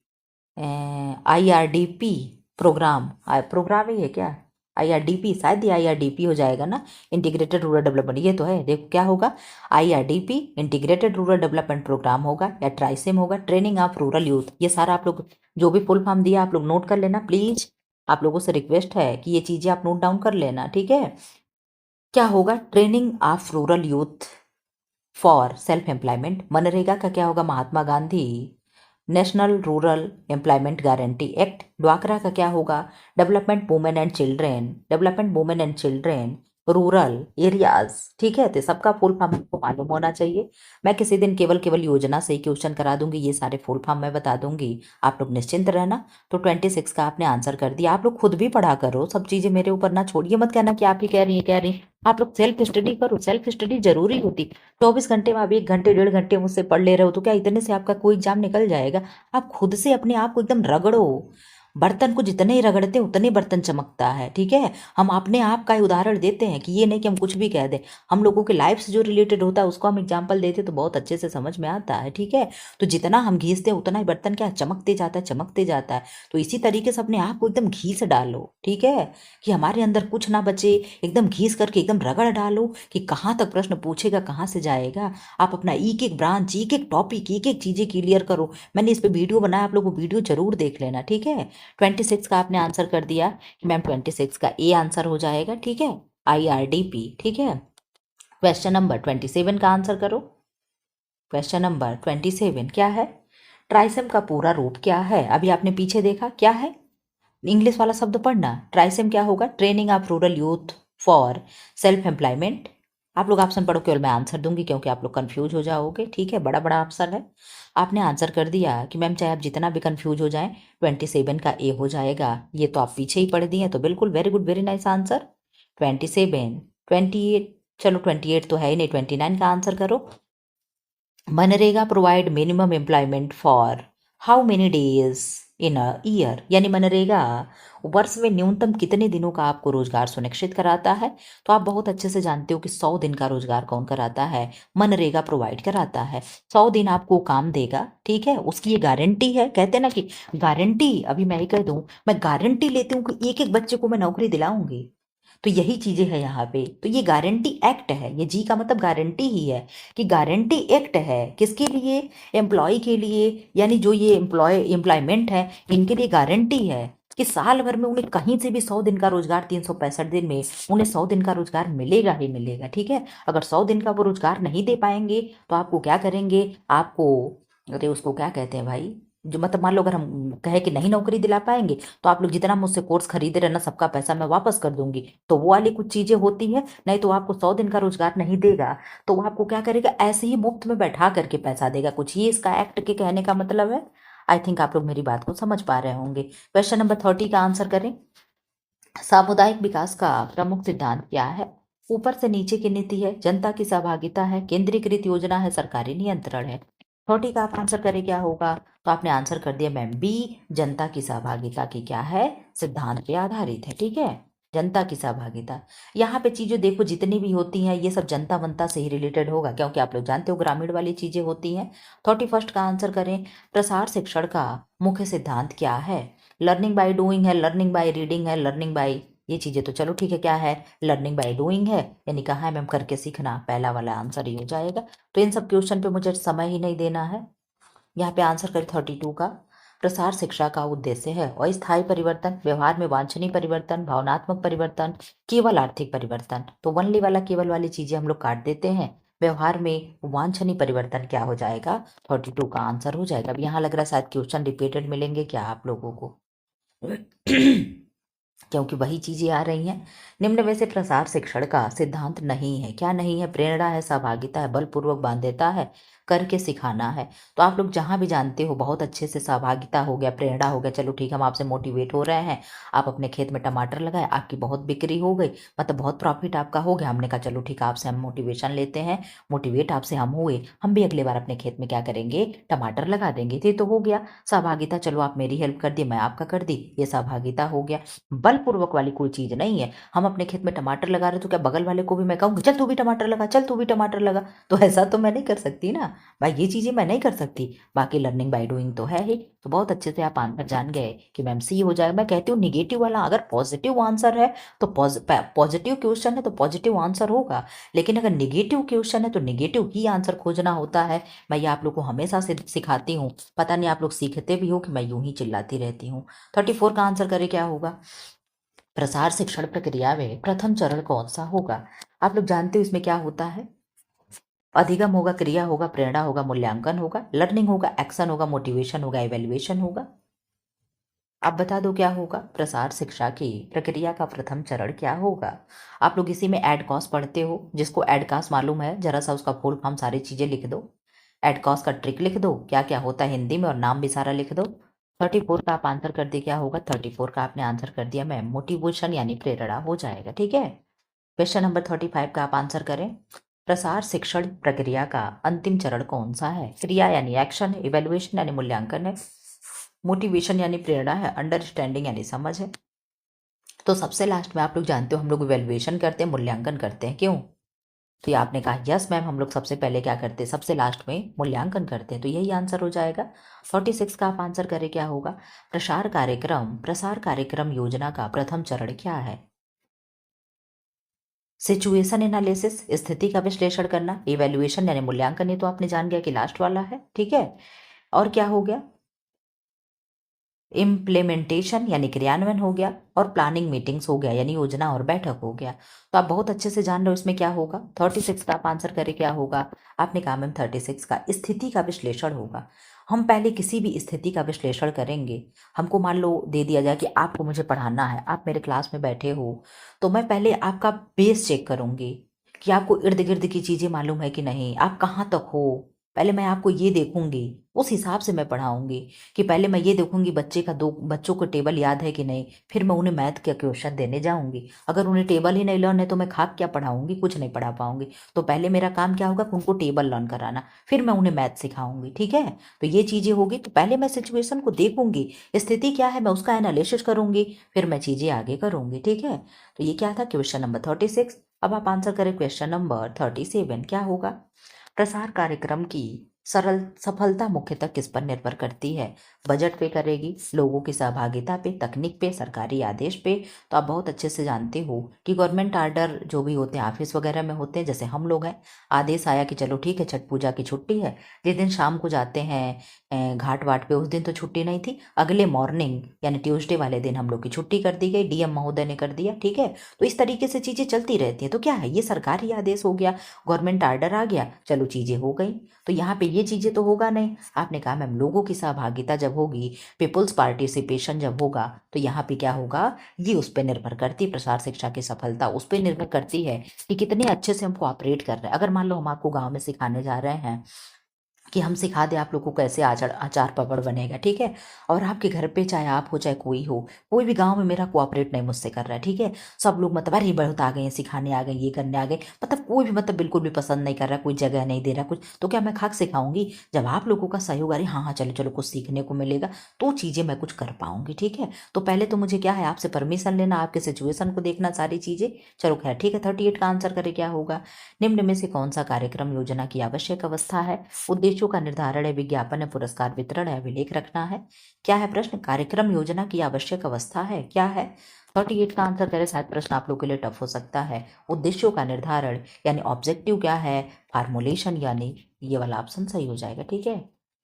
आईआरडीपी प्रोग्राम, प्रोग्राम ही है क्या? आईआरडीपी, शायद ये आईआरडीपी हो जाएगा ना, इंटीग्रेटेड रूरल डेवलपमेंट। ये तो है, देखो क्या होगा? IRDP integrated rural development programme होगा, या ट्राइसेम होगा, ट्रेनिंग ऑफ रूरल यूथ। ये सारा आप लोग जो भी फुल फॉर्म दिया आप लोग नोट कर लेना प्लीज। आप लोगों से रिक्वेस्ट है कि ये चीजें आप नोट डाउन कर लेना, ठीक है। क्या होगा? Training of rural youth for self employment. MNREGA का क्या होगा? Mahatma Gandhi national rural employment guarantee act. ड्वाक्रा का क्या होगा? Development women and children rural areas, ठीक है। तो सबका फुल फॉर्म आपको मालूम होना चाहिए। मैं किसी दिन केवल केवल योजना से ही क्वेश्चन करा दूंगी, ये सारे फुल फॉर्म मैं बता दूंगी। आप लोग निश्चिंत रहना। तो 26 का आपने आंसर कर दिया। आप लोग खुद भी पढ़ा करो, सब चीजें मेरे ऊपर ना छोड़िए, मत कहना कि आप ही कह रही हैं। आप लोग सेल्फ स्टडी करो, सेल्फ स्टडी जरूरी होती। 24 घंटे में आप 1 घंटे 1.5 घंटे मुझसे पढ़ ले रहे हो तो क्या इतने से आपका कोई एग्जाम निकल जाएगा? आप खुद से अपने आप को एकदम रगड़ो। बर्तन को जितने ही रगड़ते हैं उतने बर्तन चमकता है, ठीक है। हम अपने आप का ही उदाहरण देते हैं कि ये नहीं कि हम कुछ भी कह दें। हम लोगों के लाइफ से जो रिलेटेड होता है उसको हम एग्जाम्पल देते तो बहुत अच्छे से समझ में आता है, ठीक है। तो जितना हम घीसते हैं उतना ही बर्तन क्या चमकते जाता है, चमकते जाता है। तो इसी तरीके से अपने आप को एकदम घीस डालो, ठीक है, कि हमारे अंदर कुछ ना बचे। एकदम घीस करके एकदम रगड़ डालो कि कहाँ तक प्रश्न पूछेगा, कहाँ से जाएगा। आप अपना एक एक ब्रांच, एक एक टॉपिक, एक एक चीजें क्लियर करो। मैंने इस पे वीडियो बनाया, आप लोग वो वीडियो जरूर देख लेना, ठीक है। 26 का आपने आंसर कर दिया कि मैम 26 का ए आंसर हो जाएगा, ठीक है। आईआरडीपी, ठीक है। क्वेश्चन नंबर 27 का आंसर करो। क्वेश्चन नंबर 27 क्या है? ट्राइसेम का पूरा रूप क्या है? अभी आपने पीछे देखा क्या है? इंग्लिश वाला शब्द पढ़ना। ट्राइसेम क्या होगा? Training of rural youth for self employment. आप लोग ऑप्शन पढ़ो, केवल मैं आंसर दूंगी क्योंकि आप लोग कंफ्यूज हो जाओगे, ठीक है। बड़ा बड़ा ऑप्शन है। आपने आंसर कर दिया कि मैम चाहे आप जितना भी कंफ्यूज हो जाएं 27 का ए हो जाएगा। ये तो आप पीछे ही पढ़ दिए, तो बिल्कुल very good, very nice answer. 27, 28, चलो 28 तो है ही नहीं, 29 का आंसर करो। MNREGA provide minimum employment for how many days in a year. यानी मनरेगा वर्ष में न्यूनतम कितने दिनों का आपको रोजगार सुनिश्चित कराता है? तो आप बहुत अच्छे से जानते हो कि 100 दिन का रोजगार कौन कराता है? मनरेगा प्रोवाइड कराता है। 100 दिन आपको काम देगा, ठीक है। उसकी ये गारंटी है। कहते हैं ना कि गारंटी, अभी मैं ही कह दूं, मैं गारंटी लेती हूँ कि एक एक बच्चे को मैं नौकरी दिलाऊंगी। तो यही चीजें है यहाँ पे। तो ये गारंटी एक्ट है, ये जी का मतलब गारंटी ही है कि गारंटी एक्ट है किसके लिए, एम्प्लॉय के लिए, यानी जो ये एम्प्लॉयमेंट है इनके लिए गारंटी है कि साल भर में उन्हें कहीं से भी 100 दिन का रोजगार, 365 दिन में उन्हें 100 दिन का रोजगार मिलेगा ही मिलेगा। ठीक है, अगर 100 दिन का वो रोजगार नहीं दे पाएंगे तो आपको क्या करेंगे, आपको, अरे उसको क्या कहते हैं भाई, जो मतलब मान लो अगर हम कहे कि नहीं नौकरी दिला पाएंगे तो आप लोग जितना मुझसे कोर्स खरीदे रहना सबका पैसा मैं वापस कर दूंगी। तो वो वाली कुछ चीजें होती है। नहीं तो आपको 100 दिन का रोजगार नहीं देगा तो वो आपको क्या करेगा, ऐसे ही मुफ्त में बैठा करके पैसा देगा कुछ। ये इसका एक्ट के कहने का मतलब है। आई थिंक आप लोग मेरी बात को समझ पा रहे होंगे। क्वेश्चन नंबर 30 का आंसर करें। सामुदायिक विकास का प्रमुख सिद्धांत क्या है। ऊपर से नीचे की नीति है, जनता की सहभागिता है, केंद्रीकृत योजना है, सरकारी नियंत्रण है। 30 का आप आंसर करें क्या होगा, तो आपने आंसर कर दिया मैम बी, जनता की सहभागिता की क्या है, सिद्धांत पे आधारित है। ठीक है, जनता की सहभागिता। यहाँ पे चीजें देखो जितनी भी होती हैं ये सब जनता बनता से ही रिलेटेड होगा, क्योंकि आप लोग जानते हो ग्रामीण वाली चीजें होती हैं। 31 का आंसर करें। प्रसार शिक्षण का मुख्य सिद्धांत क्या है। लर्निंग बाय डूइंग है, लर्निंग बाय रीडिंग है, लर्निंग बाय, ये चीजें तो चलो ठीक है, क्या है, लर्निंग बाय डूइंग है, यानी कहा है मैम करके सीखना, पहला वाला आंसर ही हो जाएगा। तो इन सब क्वेश्चन पे मुझे समय ही नहीं देना है। यहाँ पे आंसर करें 32 का। प्रसार शिक्षा का उद्देश्य है अस्थायी परिवर्तन, व्यवहार में वांछनीय परिवर्तन, भावनात्मक परिवर्तन, केवल आर्थिक परिवर्तन। तो वनली वाला केवल वाली चीजें हम लोग काट देते हैं। व्यवहार में वांछनीय परिवर्तन क्या हो जाएगा, 32 का आंसर हो जाएगा। अब यहाँ लग रहा है शायद क्वेश्चन रिपीटेड मिलेंगे क्या आप लोगों को क्योंकि वही चीजें आ रही हैं। निम्न में से प्रसार शिक्षण का सिद्धांत नहीं है, क्या नहीं है, प्रेरणा है, सहभागिता है, बलपूर्वक बांध्यता है, करके सिखाना है। तो आप लोग जहां भी जानते हो बहुत अच्छे से, सहभागिता हो गया, प्रेरणा हो गया, चलो ठीक हम आपसे मोटिवेट हो रहे हैं, आप अपने खेत में टमाटर लगाए, आपकी बहुत बिक्री हो गई, मतलब बहुत प्रॉफिट आपका हो गया, हमने कहा चलो ठीक है आपसे हम मोटिवेशन लेते हैं, मोटिवेट आपसे हम हुए, हम भी अगली बार अपने खेत में क्या करेंगे, टमाटर लगा देंगे। ये तो हो गया सहभागिता, चलो आप मेरी हेल्प कर दी मैं आपका कर दी, ये सहभागिता हो गया। बलपूर्वक वाली कोई चीज नहीं है। हम अपने खेत में टमाटर लगा रहे तो क्या बगल वाले को भी मैं कहूंगी चल तू भी टमाटर लगा, चल तू भी टमाटर लगा, तो ऐसा तो मैं नहीं कर सकती ना भाई, ये चीजें मैं नहीं कर सकती। बाकी लर्निंग बाय डूइंग तो है ही। तो बहुत अच्छे से आप आंसर जान गए कि मैम सी हो जाएगा। मैं कहती हूँ निगेटिव वाला अगर पॉजिटिव आंसर है तो पॉजिटिव क्वेश्चन है तो पॉजिटिव आंसर होगा, लेकिन अगर निगेटिव क्वेश्चन है तो निगेटिव ही आंसर खोजना होता है। मैं ये आप लोग को हमेशा से सिखाती हूँ, पता नहीं आप लोग सीखते भी हो कि मैं यूं ही चिल्लाती रहती हूँ। 34 का आंसर करे क्या होगा। प्रसार शिक्षण प्रक्रिया में प्रथम चरण कौन सा होगा। आप लोग जानते हो इसमें क्या होता है, अधिगम होगा, क्रिया होगा, प्रेरणा होगा, मूल्यांकन होगा, लर्निंग होगा, एक्शन होगा, मोटिवेशन होगा, इवेल्युएशन होगा। आप बता दो क्या होगा। प्रसार शिक्षा की प्रक्रिया का प्रथम चरण क्या होगा। आप लोग इसी में एडकॉस पढ़ते हो, जिसको एडकास मालूम है जरा सा उसका फुल फॉर्म सारी चीजें लिख दो, एडकॉस का ट्रिक लिख दो, क्या क्या होता है हिंदी में और नाम भी सारा लिख दो। 34 का आप आंसर कर दिए क्या होगा, 34 का आपने आंसर कर दिया मैम मोटिवेशन यानी प्रेरणा हो जाएगा। ठीक है, क्वेश्चन नंबर 35 का आप आंसर करें। प्रसार शिक्षण प्रक्रिया का अंतिम चरण कौन सा है। क्रिया यानी एक्शन, इवेल्युएशन यानी मूल्यांकन है, मोटिवेशन यानी प्रेरणा है, अंडरस्टैंडिंग यानी समझ है। तो सबसे लास्ट में आप लोग जानते हो हम लोग इवेल्युएशन करते हैं, मूल्यांकन करते हैं, क्यों। तो ये आपने कहा यस मैम, हम लोग सबसे पहले क्या करते हैं, सबसे लास्ट में मूल्यांकन करते हैं, तो यही आंसर हो जाएगा। 46 का आप आंसर करें क्या होगा। प्रसार कार्यक्रम योजना का प्रथम चरण क्या है। सिचुएशन एनालिसिस, स्थिति का विश्लेषण करना, इवेल्युएशन यानी मूल्यांकन, ये तो आपने जान गया कि लास्ट वाला है। ठीक है, और क्या हो गया, इम्प्लीमेंटेशन यानी क्रियान्वयन हो गया, और प्लानिंग मीटिंग्स हो गया यानी योजना और बैठक हो गया। तो आप बहुत अच्छे से जान रहे हो इसमें क्या होगा। 36 का आप आंसर करें क्या होगा। आपने कहा मैम 36 का स्थिति का विश्लेषण होगा। हम पहले किसी भी स्थिति का विश्लेषण करेंगे। हमको मान लो दे दिया जाए कि आपको मुझे पढ़ाना है, आप मेरे क्लास में बैठे हो, तो मैं पहले आपका बेस चेक करूंगी कि आपको इर्द गिर्द की चीजें मालूम है कि नहीं, आप कहाँ तक हो, पहले मैं आपको ये देखूंगी, उस हिसाब से मैं पढ़ाऊंगी। कि पहले मैं ये देखूंगी बच्चों को टेबल याद है कि नहीं, फिर मैं उन्हें मैथ का क्वेश्चन देने जाऊंगी। अगर उन्हें टेबल ही नहीं लर्न है तो मैं खाक क्या पढ़ाऊंगी, कुछ नहीं पढ़ा पाऊंगी। तो पहले मेरा काम क्या होगा, उनको टेबल लर्न कराना, फिर मैं उन्हें मैथ सिखाऊंगी। ठीक है, तो ये चीजें होगी। तो पहले मैं सिचुएशन को देखूंगी, स्थिति क्या है मैं उसका एनालिसिस करूंगी, फिर मैं चीजें आगे करूंगी। ठीक है, तो ये क्या था क्वेश्चन नंबर 36। अब आप आंसर करें क्वेश्चन नंबर 37 क्या होगा। प्रसार कार्यक्रम की सरल सफलता मुख्यतः किस पर निर्भर करती है? बजट पे करेगी, लोगों की सहभागिता पे, तकनीक पे, सरकारी आदेश पे। तो आप बहुत अच्छे से जानते हो कि गवर्नमेंट आर्डर जो भी होते हैं ऑफिस वगैरह में होते हैं, जैसे हम लोग हैं, आदेश आया कि चलो ठीक है छठ पूजा की छुट्टी है, जिस दिन शाम को जाते हैं घाट वाट पे, उस दिन तो छुट्टी नहीं थी, अगले मॉर्निंग यानी ट्यूसडे वाले दिन हम लोग की छुट्टी कर दी गई, डीएम महोदय ने कर दिया। ठीक है, तो इस तरीके से चीज़ें चलती रहती हैं। तो क्या है, ये सरकारी आदेश हो गया, गवर्नमेंट आर्डर आ गया, चलो चीज़ें हो गई। तो यहाँ पे ये चीज़ें तो होगा नहीं। आपने कहा मैम लोगों की सहभागिता जब होगी, पीपुल्स पार्टिसिपेशन जब होगा, तो यहाँ पे क्या होगा, ये उस पर निर्भर करती है। प्रसार शिक्षा की सफलता उस पर निर्भर करती है कि कितने अच्छे से हम कोऑपरेट कर रहे हैं। अगर मान लो हम आपको गाँव में सिखाने जा रहे हैं कि हम सिखा दें आप लोगों को कैसे आचार अचार पापड़ बनेगा, ठीक है, और आपके घर पे चाहे आप हो चाहे कोई हो, कोई भी गांव में मेरा कोऑपरेट नहीं मुझसे कर रहा है, ठीक है, सब लोग मतलब अरे बहुत आ गए हैं, सिखाने आ गए, ये करने आ गए, मतलब कोई भी मतलब बिल्कुल भी पसंद नहीं कर रहा, कोई जगह नहीं दे रहा कुछ, तो क्या मैं खाक सिखाऊंगी? जब आप लोगों का सहयोग, अरे हाँ हाँ चलो चलो कुछ सीखने को मिलेगा, तो चीज़ें मैं कुछ कर पाऊंगी। ठीक है, तो पहले तो मुझे क्या है, आपसे परमिशन लेना, आपके सिचुएशन को देखना, सारी चीज़ें। चलो खैर ठीक है, 38 का आंसर करे क्या होगा? निम्न में से कौन सा कार्यक्रम योजना की आवश्यक अवस्था है? उद्देश्यों का निर्धारण है, विज्ञापन है, पुरस्कार वितरण है, अभिलेख रखना है। क्या है प्रश्न? कार्यक्रम योजना की आवश्यक अवस्था है, क्या है? 38 का आंसर करें, शायद प्रश्न आप लोग के लिए टफ हो सकता है। उद्देश्यों का निर्धारण यानी ऑब्जेक्टिव क्या है? फार्मुलेशन यानी ये वाला ऑप्शन सही हो जाएगा। ठीक है,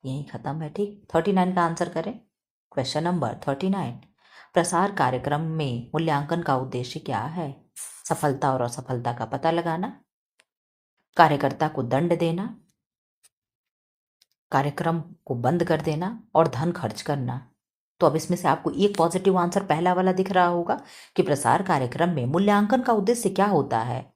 यही खत्म है। ठीक, 39 का आंसर करें। क्वेश्चन नंबर 39, प्रसार कार्यक्रम में मूल्यांकन का उद्देश्य क्या है? सफलता और असफलता का पता लगाना, कार्यकर्ता को दंड देना, कार्यक्रम को बंद कर देना और धन खर्च करना। तो अब इसमें से आपको एक पॉजिटिव आंसर पहला वाला दिख रहा होगा कि प्रसार कार्यक्रम में मूल्यांकन का उद्देश्य क्या होता है।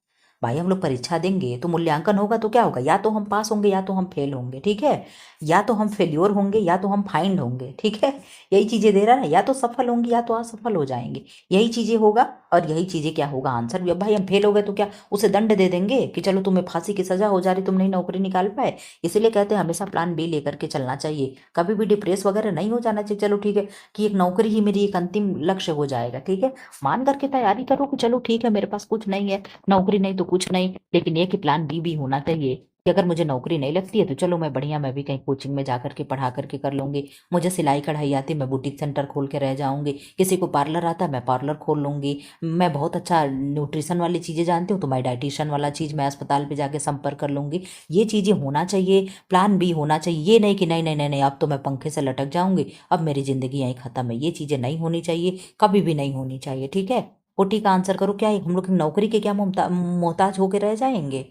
भाई हम लोग परीक्षा देंगे तो मूल्यांकन होगा तो क्या होगा, या तो हम पास होंगे या तो हम फेल होंगे। ठीक है, या तो हम फेल्योर होंगे या तो हम फाइंड होंगे। ठीक है, यही चीजें दे रहा है, या तो सफल होंगे या तो असफल हो जाएंगे, यही चीजें होगा। और यही चीजें क्या होगा आंसर भी। अब भाई हम फेल हो गए तो क्या उसे दंड दे देंगे कि चलो तुम्हें फांसी की सजा हो जा रही, तुम नहीं नौकरी निकाल पाए? इसीलिए कहते हैं हमेशा प्लान बी लेकर के चलना चाहिए, कभी भी डिप्रेस वगैरह नहीं हो जाना चाहिए। चलो ठीक है कि एक नौकरी ही मेरी एक अंतिम लक्ष्य हो जाएगा। ठीक है, मान करके तैयारी करो कि चलो ठीक है मेरे पास कुछ नहीं है, नौकरी नहीं तो कुछ नहीं, लेकिन ये कि प्लान बी भी होना चाहिए कि अगर मुझे नौकरी नहीं लगती है तो चलो मैं बढ़िया, मैं भी कहीं कोचिंग में जा करके पढ़ा करके कर लूंगी, मुझे सिलाई कढ़ाई आती मैं बुटीक सेंटर खोल के रह जाऊंगी, किसी को पार्लर आता मैं पार्लर खोल लूंगी, मैं बहुत अच्छा न्यूट्रिशन वाली चीज़ें जानती हूँ तो मैं डाइटिशियन वाला चीज़ मैं अस्पताल पे जाके संपर्क कर लूंगी। ये चीज़ें होना चाहिए, प्लान बी होना चाहिए। ये नहीं कि नहीं नहीं नहीं नहीं अब तो मैं पंखे से लटक जाऊंगी, अब मेरी ज़िंदगी यहीं ख़त्म है। ये चीज़ें नहीं होनी चाहिए, कभी भी नहीं होनी चाहिए। ठीक है, 40 का आंसर करो। क्या हम लोग नौकरी के क्या मोहताज होके रह जाएंगे?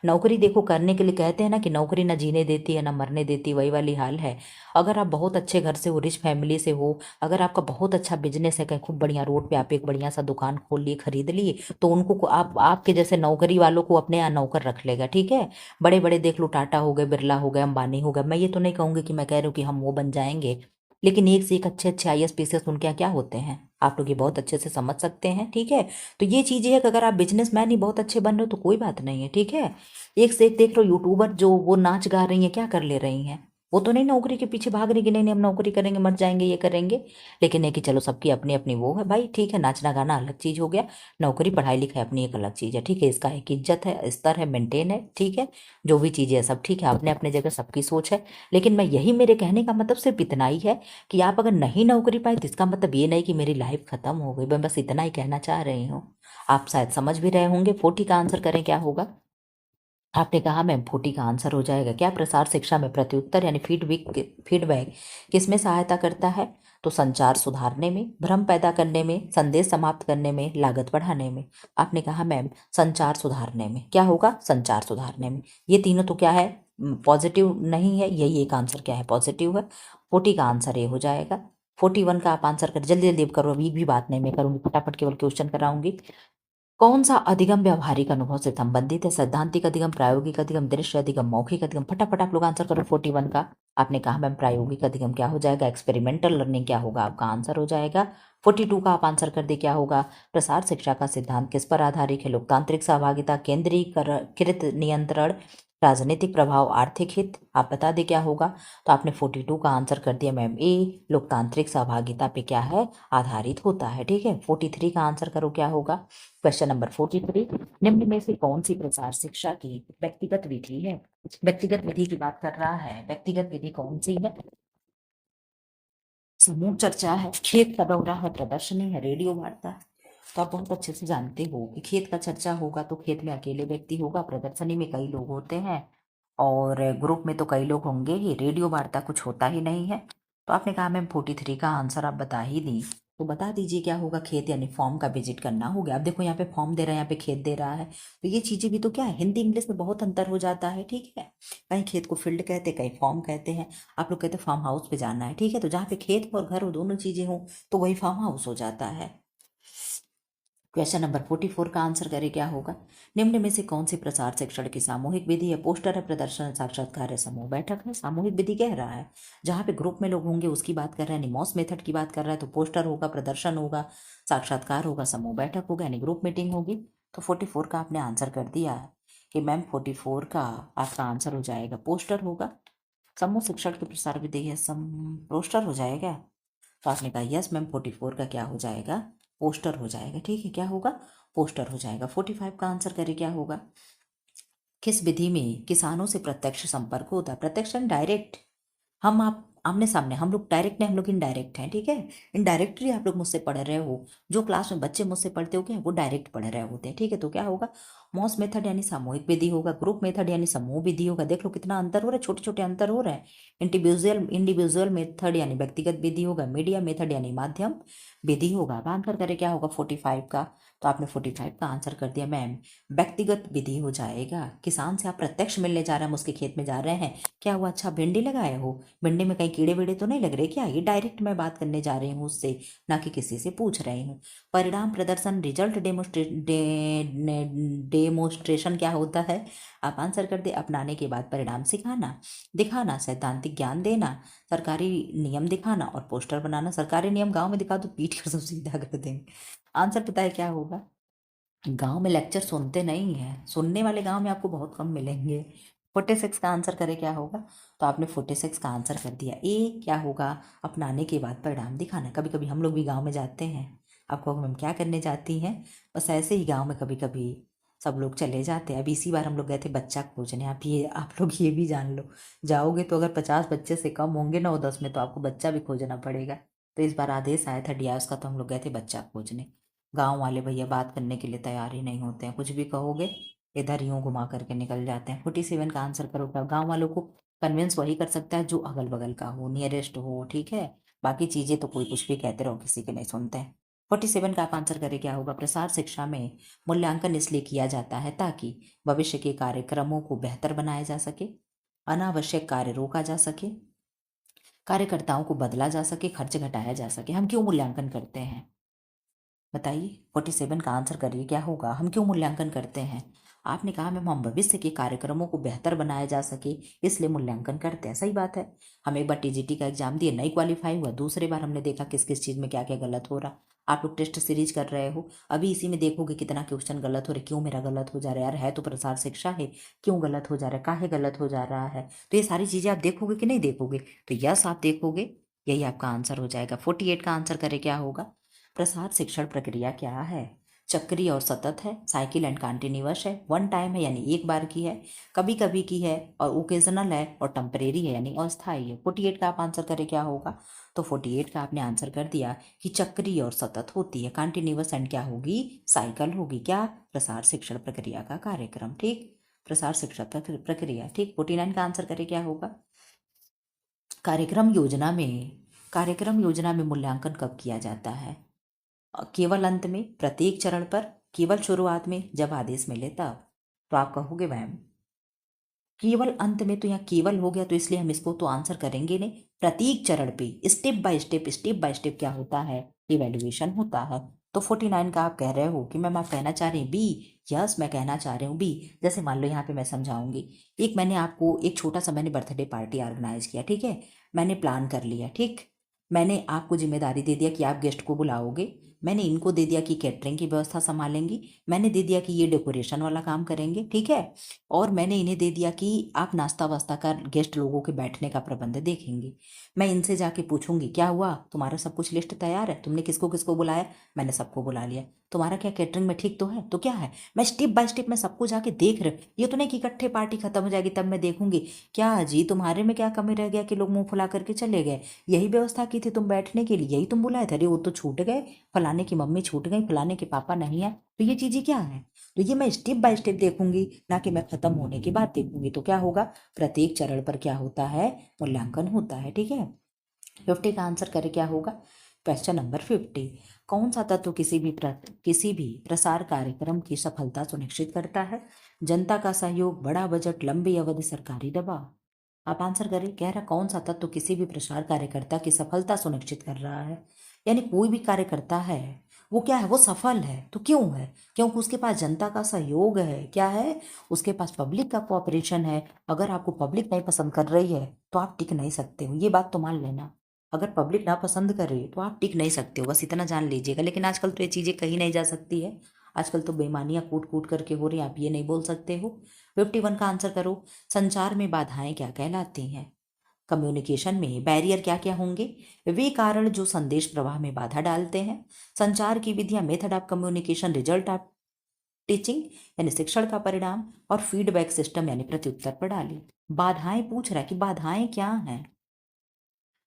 नौकरी देखो करने के लिए कहते हैं ना कि नौकरी ना जीने देती है ना मरने देती, वही वाली हाल है। अगर आप बहुत अच्छे घर से हो, रिच फैमिली से हो, अगर आपका बहुत अच्छा बिजनेस है, कहीं खूब बढ़िया रोड पे आप एक बढ़िया सा दुकान खोल लिए, खरीद लिए, तो उनको आप आपके जैसे नौकरी वालों को अपने यहाँ नौकर रख लेगा। ठीक है, बड़े बड़े देख लो, टाटा हो गए, बिरला हो गए, अंबानी हो गए। मैं ये तो नहीं कहूंगी कि मैं कह रही हूँ कि हम वो बन जाएंगे, लेकिन एक से एक अच्छे अच्छे आईएएस पीसीएस उनके यहाँ क्या होते हैं, आप लोग ये बहुत अच्छे से समझ सकते हैं। ठीक है, तो ये चीज़ें है कि अगर आप बिजनेसमैन ही बहुत अच्छे बन रहे हो तो कोई बात नहीं है। ठीक है, एक से एक देख लो, यूट्यूबर जो वो नाच गा रही हैं, क्या कर ले रही हैं, वो तो नहीं नौकरी के पीछे भाग रही कि नहीं नहीं हम नौकरी करेंगे मर जाएंगे ये करेंगे, लेकिन है कि चलो सबकी अपनी अपनी वो है भाई। ठीक है, नाचना गाना अलग चीज़ हो गया, नौकरी पढ़ाई लिखाई अपनी एक अलग चीज़ है। ठीक है, इसका एक इज्जत है, स्तर है, मेंटेन है। ठीक है, जो भी चीज़ें है सब ठीक है, अपने अपने जगह सबकी सोच है। लेकिन मैं यही, मेरे कहने का मतलब सिर्फ इतना ही है कि आप अगर नहीं नौकरी पाए तो इसका मतलब ये नहीं कि मेरी लाइफ खत्म हो गई। मैं बस इतना ही कहना चाह रही हूँ, आप शायद समझ भी रहे होंगे। 40 का आंसर करें क्या होगा? आपने कहा मैम 40 का आंसर हो जाएगा क्या? प्रसार शिक्षा में प्रत्युत्तर यानी फीडबैक किसमें सहायता करता है? तो संचार सुधारने में, भ्रम पैदा करने में, संदेश समाप्त करने में, लागत बढ़ाने में। आपने कहा मैम संचार सुधारने में, क्या होगा? संचार सुधारने में। ये तीनों तो क्या है, पॉजिटिव नहीं है, यही एक आंसर क्या है, पॉजिटिव है। 40 का आंसर ये हो जाएगा। 41 का आप आंसर कर जल्दी जल्दी करो, अभी भी बात नहीं मैं करूंगी, फटाफट केवल क्वेश्चन कराऊंगी। कौन सा अधिगम व्यावहारिक अनुभव से संबंधित है? सैद्धांतिक अधिगम, प्रायोगिक अधिगम, दृश्य अधिगम, मौखिक अधिगम। फटाफट आप लोग आंसर करो 41 का। आपने कहा मैम प्रायोगिक अधिगम क्या हो जाएगा? एक्सपेरिमेंटल लर्निंग क्या होगा? आपका आंसर हो जाएगा। 42 का आप आंसर कर दे, क्या होगा? प्रसार शिक्षा का सिद्धांत किस पर आधारित है? लोकतांत्रिक सहभागिता, केंद्रीकृत नियंत्रण, राजनीतिक प्रभाव, आर्थिक हित, आप बता दें क्या होगा। तो आपने 42 का आंसर कर दिया मैम ए, लोकतांत्रिक सहभागिता पे क्या है, आधारित होता है। ठीक है, 43 का आंसर करो क्या होगा। क्वेश्चन नंबर 43, निम्न में से कौन सी प्रसार शिक्षा की व्यक्तिगत विधि है। व्यक्तिगत विधि की बात कर रहा है, व्यक्तिगत विधि कौन सी है। समूह चर्चा है, खेत का दौरा है, प्रदर्शनी है, रेडियो वार्ता। तो आप बहुत अच्छे से जानते हो कि खेत का चर्चा होगा तो खेत में अकेले व्यक्ति होगा, प्रदर्शनी में कई लोग होते हैं, और ग्रुप में तो कई लोग होंगे ही, रेडियो वार्ता कुछ होता ही नहीं है। तो आपने कहा मैम 43 का आंसर आप बता ही दी, तो बता दीजिए क्या होगा। खेत यानी फॉर्म का विजिट करना हो गया। अब देखो यहाँ पे फॉर्म दे रहा है, यहाँ पे खेत दे रहा है, तो ये चीजें भी तो क्या है, हिंदी इंग्लिश में बहुत अंतर हो जाता है। ठीक है, कहीं खेत को फील्ड कहते, कहीं फॉर्म कहते हैं। आप लोग कहते हैं फार्म हाउस पे जाना है। ठीक है, तो जहाँ पे खेत और घर हो, दोनों चीजें हो, तो वही फार्म हाउस हो जाता है। क्वेश्चन नंबर 44 का आंसर करें क्या होगा। निम्न में से कौन सी प्रसार शिक्षण की सामूहिक विधि है। पोस्टर है, प्रदर्शन है, साक्षात्कार है, समूह बैठक है। सामूहिक विधि कह रहा है, जहाँ पे ग्रुप में लोग होंगे उसकी बात कर रहा है, निमोस मेथड की बात कर रहा है। तो पोस्टर होगा, प्रदर्शन होगा, साक्षात्कार होगा, समूह बैठक होगा, यानी ग्रुप मीटिंग होगी। तो 44 का आपने आंसर कर दिया है कि मैम 44 का आपका आंसर हो जाएगा पोस्टर होगा। समूह शिक्षण की प्रसार विधि है, सम पोस्टर हो जाएगा। तो आपने कहा यस मैम 44 का क्या हो जाएगा, पोस्टर हो जाएगा। ठीक है, क्या होगा, पोस्टर हो जाएगा। 45 का आंसर करें क्या होगा। किस विधि में किसानों से प्रत्यक्ष संपर्क होता है। प्रत्यक्ष डायरेक्ट, हम आप आमने सामने, हम लोग डायरेक्ट नहीं, हम लोग इनडायरेक्ट हैं। ठीक है, इनडायरेक्टली आप लोग मुझसे पढ़ रहे हो, जो क्लास में बच्चे मुझसे पढ़ते हो क्या, वो डायरेक्ट पढ़ रहे होते हैं। ठीक है, तो क्या होगा, मॉस मेथड यानी सामूहिक विधि होगा, ग्रुप मेथड यानी समूह विधि होगा। देख लो कितना अंतर हो रहा है, छोटे छोटे अंतर हो रहे हैं। इंडिविजुअल इंडिविजुअल मेथड यानी व्यक्तिगत विधि होगा, मीडिया मेथड यानी माध्यम विधि होगा। अब आंसर करें क्या होगा 45 का। तो आपने 45 का आंसर कर दिया मैम, व्यक्तिगत विधि हो जाएगा। किसान से आप प्रत्यक्ष मिलने जा रहे हैं, हम उसके खेत में जा रहे हैं, क्या हुआ, अच्छा भिंडी लगाए हो, भिंडी में कहीं कीड़े वीड़े तो नहीं लग रहे क्या, ये डायरेक्ट मैं बात करने जा रही हूँ उससे, ना कि किसी से पूछ रही हूँ। परिणाम, प्रदर्शन, रिजल्ट, डेमोस्ट्रेशन क्या होता है। आप आंसर कर दे। अपनाने के बाद परिणाम, सिखाना, दिखाना, सैद्धांतिक ज्ञान देना, सरकारी नियम दिखाना, और पोस्टर बनाना। सरकारी नियम गांव में दिखा दो, पीट कर सब सीधा कर देंगे। आंसर पता है क्या होगा, गांव में लेक्चर सुनते नहीं हैं, सुनने वाले गांव में आपको बहुत कम मिलेंगे। 46 का आंसर करे क्या होगा। तो आपने 46 का आंसर कर दिया ए, क्या होगा, अपनाने के बाद परिणाम दिखाना। कभी कभी हम लोग भी गांव में जाते हैं, आपको हम क्या करने जाती हैं, बस ऐसे ही गांव में कभी कभी सब लोग चले जाते हैं। अभी इसी बार हम लोग गए थे बच्चा खोजने। आप लोग ये भी जान लो, जाओगे तो अगर 50 बच्चे से कम होंगे 9-10 में, तो आपको बच्चा भी खोजना पड़ेगा। तो इस बार आदेश आया था डीआरएस का, तो हम लोग गए थे बच्चा खोजने। गांव वाले भैया बात करने के लिए तैयार ही नहीं होते हैं, कुछ भी कहोगे इधर यूं घुमा करके निकल जाते हैं। 47 का आंसर करो क्या। गांव वालों को कन्विंस वही कर सकता है जो अगल बगल का हो, नियरेस्ट हो। ठीक है, बाकी चीजें तो कोई कुछ भी कहते रहो, किसी के नहीं सुनते हैं। 47 का आप आंसर करें क्या होगा। प्रसार शिक्षा में मूल्यांकन इसलिए किया जाता है ताकि भविष्य के कार्यक्रमों को बेहतर बनाया जा सके, अनावश्यक कार्य रोका जा सके, कार्यकर्ताओं को बदला जा सके, खर्च घटाया जा सके। हम क्यों मूल्यांकन करते हैं बताइए। 47 का आंसर करिए क्या होगा, हम क्यों मूल्यांकन करते हैं। आपने कहा मैम हम भविष्य के कार्यक्रमों को बेहतर बनाया जा सके इसलिए मूल्यांकन करते हैं। सही बात है, हम एक बार टीजीटी का एग्जाम दिए, नहीं क्वालिफाई हुआ, दूसरे बार हमने देखा किस किस चीज़ में क्या क्या गलत हो रहा। आप लोग टेस्ट सीरीज कर रहे हो, अभी इसी में देखोगे कितना क्वेश्चन गलत हो रहे, क्यों मेरा गलत हो जा रहा है, यार है तो प्रसार शिक्षा है, क्यों गलत हो जा रहा है, काहे गलत हो जा रहा है। तो ये सारी चीज़ें आप देखोगे कि नहीं देखोगे, तो यस आप देखोगे, यही आपका आंसर हो जाएगा। 48 का आंसर करे क्या होगा। प्रसार शिक्षण प्रक्रिया क्या है। चक्रीय और सतत है, साइकिल एंड कंटिन्यूअस है, वन टाइम है यानी एक बार की है, कभी कभी की है, और ओकेजनल है, और टेम्परेरी है यानी अस्थायी है। 48 का आप आंसर करें क्या होगा। तो 48 का आपने आंसर कर दिया कि चक्रीय और सतत होती है, कंटिन्यूअस एंड क्या होगी, साइकिल होगी। क्या, प्रसार शिक्षण प्रक्रिया का कार्यक्रम। ठीक, प्रसार शिक्षण प्रक्रिया। ठीक, 49 का आंसर करें क्या होगा। कार्यक्रम योजना में मूल्यांकन कब किया जाता है। केवल अंत में, प्रत्येक चरण पर, केवल शुरुआत में, जब आदेश मिले तब। तो आप कहोगे मैम केवल अंत में, तो यहाँ केवल हो गया तो इसलिए हम इसको तो आंसर करेंगे नहीं। प्रत्येक चरण पे स्टेप बाय स्टेप क्या होता है, इवेल्युएशन होता है। तो 49 का आप कह रहे हो कि मैम आप कहना चाह रहे हैं बी। यस मैं कहना चाह रही हूँ बी। जैसे मान लो यहाँ पे मैं समझाऊंगी, एक मैंने आपको एक छोटा सा मैंने बर्थडे पार्टी ऑर्गेनाइज किया। ठीक है, मैंने प्लान कर लिया। ठीक, मैंने आपको जिम्मेदारी दे दिया कि आप गेस्ट को बुलाओगे, मैंने इनको दे दिया कि कैटरिंग की व्यवस्था संभालेंगी, मैंने दे दिया कि ये डेकोरेशन वाला काम करेंगे, ठीक है, और मैंने इन्हें दे दिया कि आप नाश्ता वास्ता का गेस्ट लोगों के बैठने का प्रबंध देखेंगी। मैं इनसे जाके पूछूंगी क्या हुआ, तुम्हारा सब कुछ लिस्ट तैयार है, तुमने किसको किसको बुलाया, मैंने सबको बुला लिया, तुम्हारा क्या कैटरिंग में ठीक तो है, तो क्या है, मैं स्टेप बाय स्टेप मैं सबको जाके देख रही हूँ। ये तो नहीं कि इकट्ठे पार्टी खत्म हो जाएगी तब मैं देखूंगी क्या जी तुम्हारे में क्या कमी रह गया कि लोग मुंह फुला करके चले गए, यही व्यवस्था की थी तुम बैठने के लिए, यही तुम बुलाए थे, अरे वो तो छूट गए, फलाने की मम्मी छूट गई, फलाने के पापा नहीं है, तो ये चीजें क्या है, तो ये मैं स्टेप बाय स्टेप देखूंगी, ना कि मैं खत्म होने के बाद देखूंगी। तो क्या होगा, प्रत्येक चरण पर क्या होता है, मूल्यांकन होता है, ठीक है। 50 का आंसर करे क्या होगा, क्वेश्चन नंबर 50, कौन सा तत्व किसी भी प्रसार कार्यक्रम की सफलता सुनिश्चित करता है, जनता का सहयोग, बड़ा बजट, लंबी अवधि, सरकारी दबाव। आप आंसर करें, कह रहा कौन सा तत्व किसी भी प्रसार कार्यकर्ता की सफलता सुनिश्चित कर रहा है, यानी कोई भी कार्यकर्ता है वो क्या है, वो सफल है, तो क्यों है, क्योंकि उसके पास जनता का सहयोग है, क्या है, उसके पास पब्लिक का कोऑपरेशन है। अगर आपको पब्लिक नहीं पसंद कर रही है तो आप टिक नहीं सकते हो, ये बात तो मान लेना, अगर पब्लिक ना पसंद कर रही है तो आप टिक नहीं सकते हो, बस इतना जान लीजिएगा। लेकिन आजकल तो ये चीज़ें कहीं नहीं जा सकती है, आजकल तो बेईमानियां कूट कूट करके हो रही हैं, आप ये नहीं बोल सकते हो। 51 का आंसर करो, संचार में बाधाएं क्या कहलाती हैं, कम्युनिकेशन में बैरियर क्या क्या होंगे, वे कारण जो संदेश प्रवाह में बाधा डालते हैं, संचार की विधियां, method of communication, result of teaching यानी शिक्षण का परिणाम, और फीडबैक सिस्टम यानी प्रत्युत्तर प्रणाली। बाधाएं पूछ रहा है कि बाधाएं क्या हैं,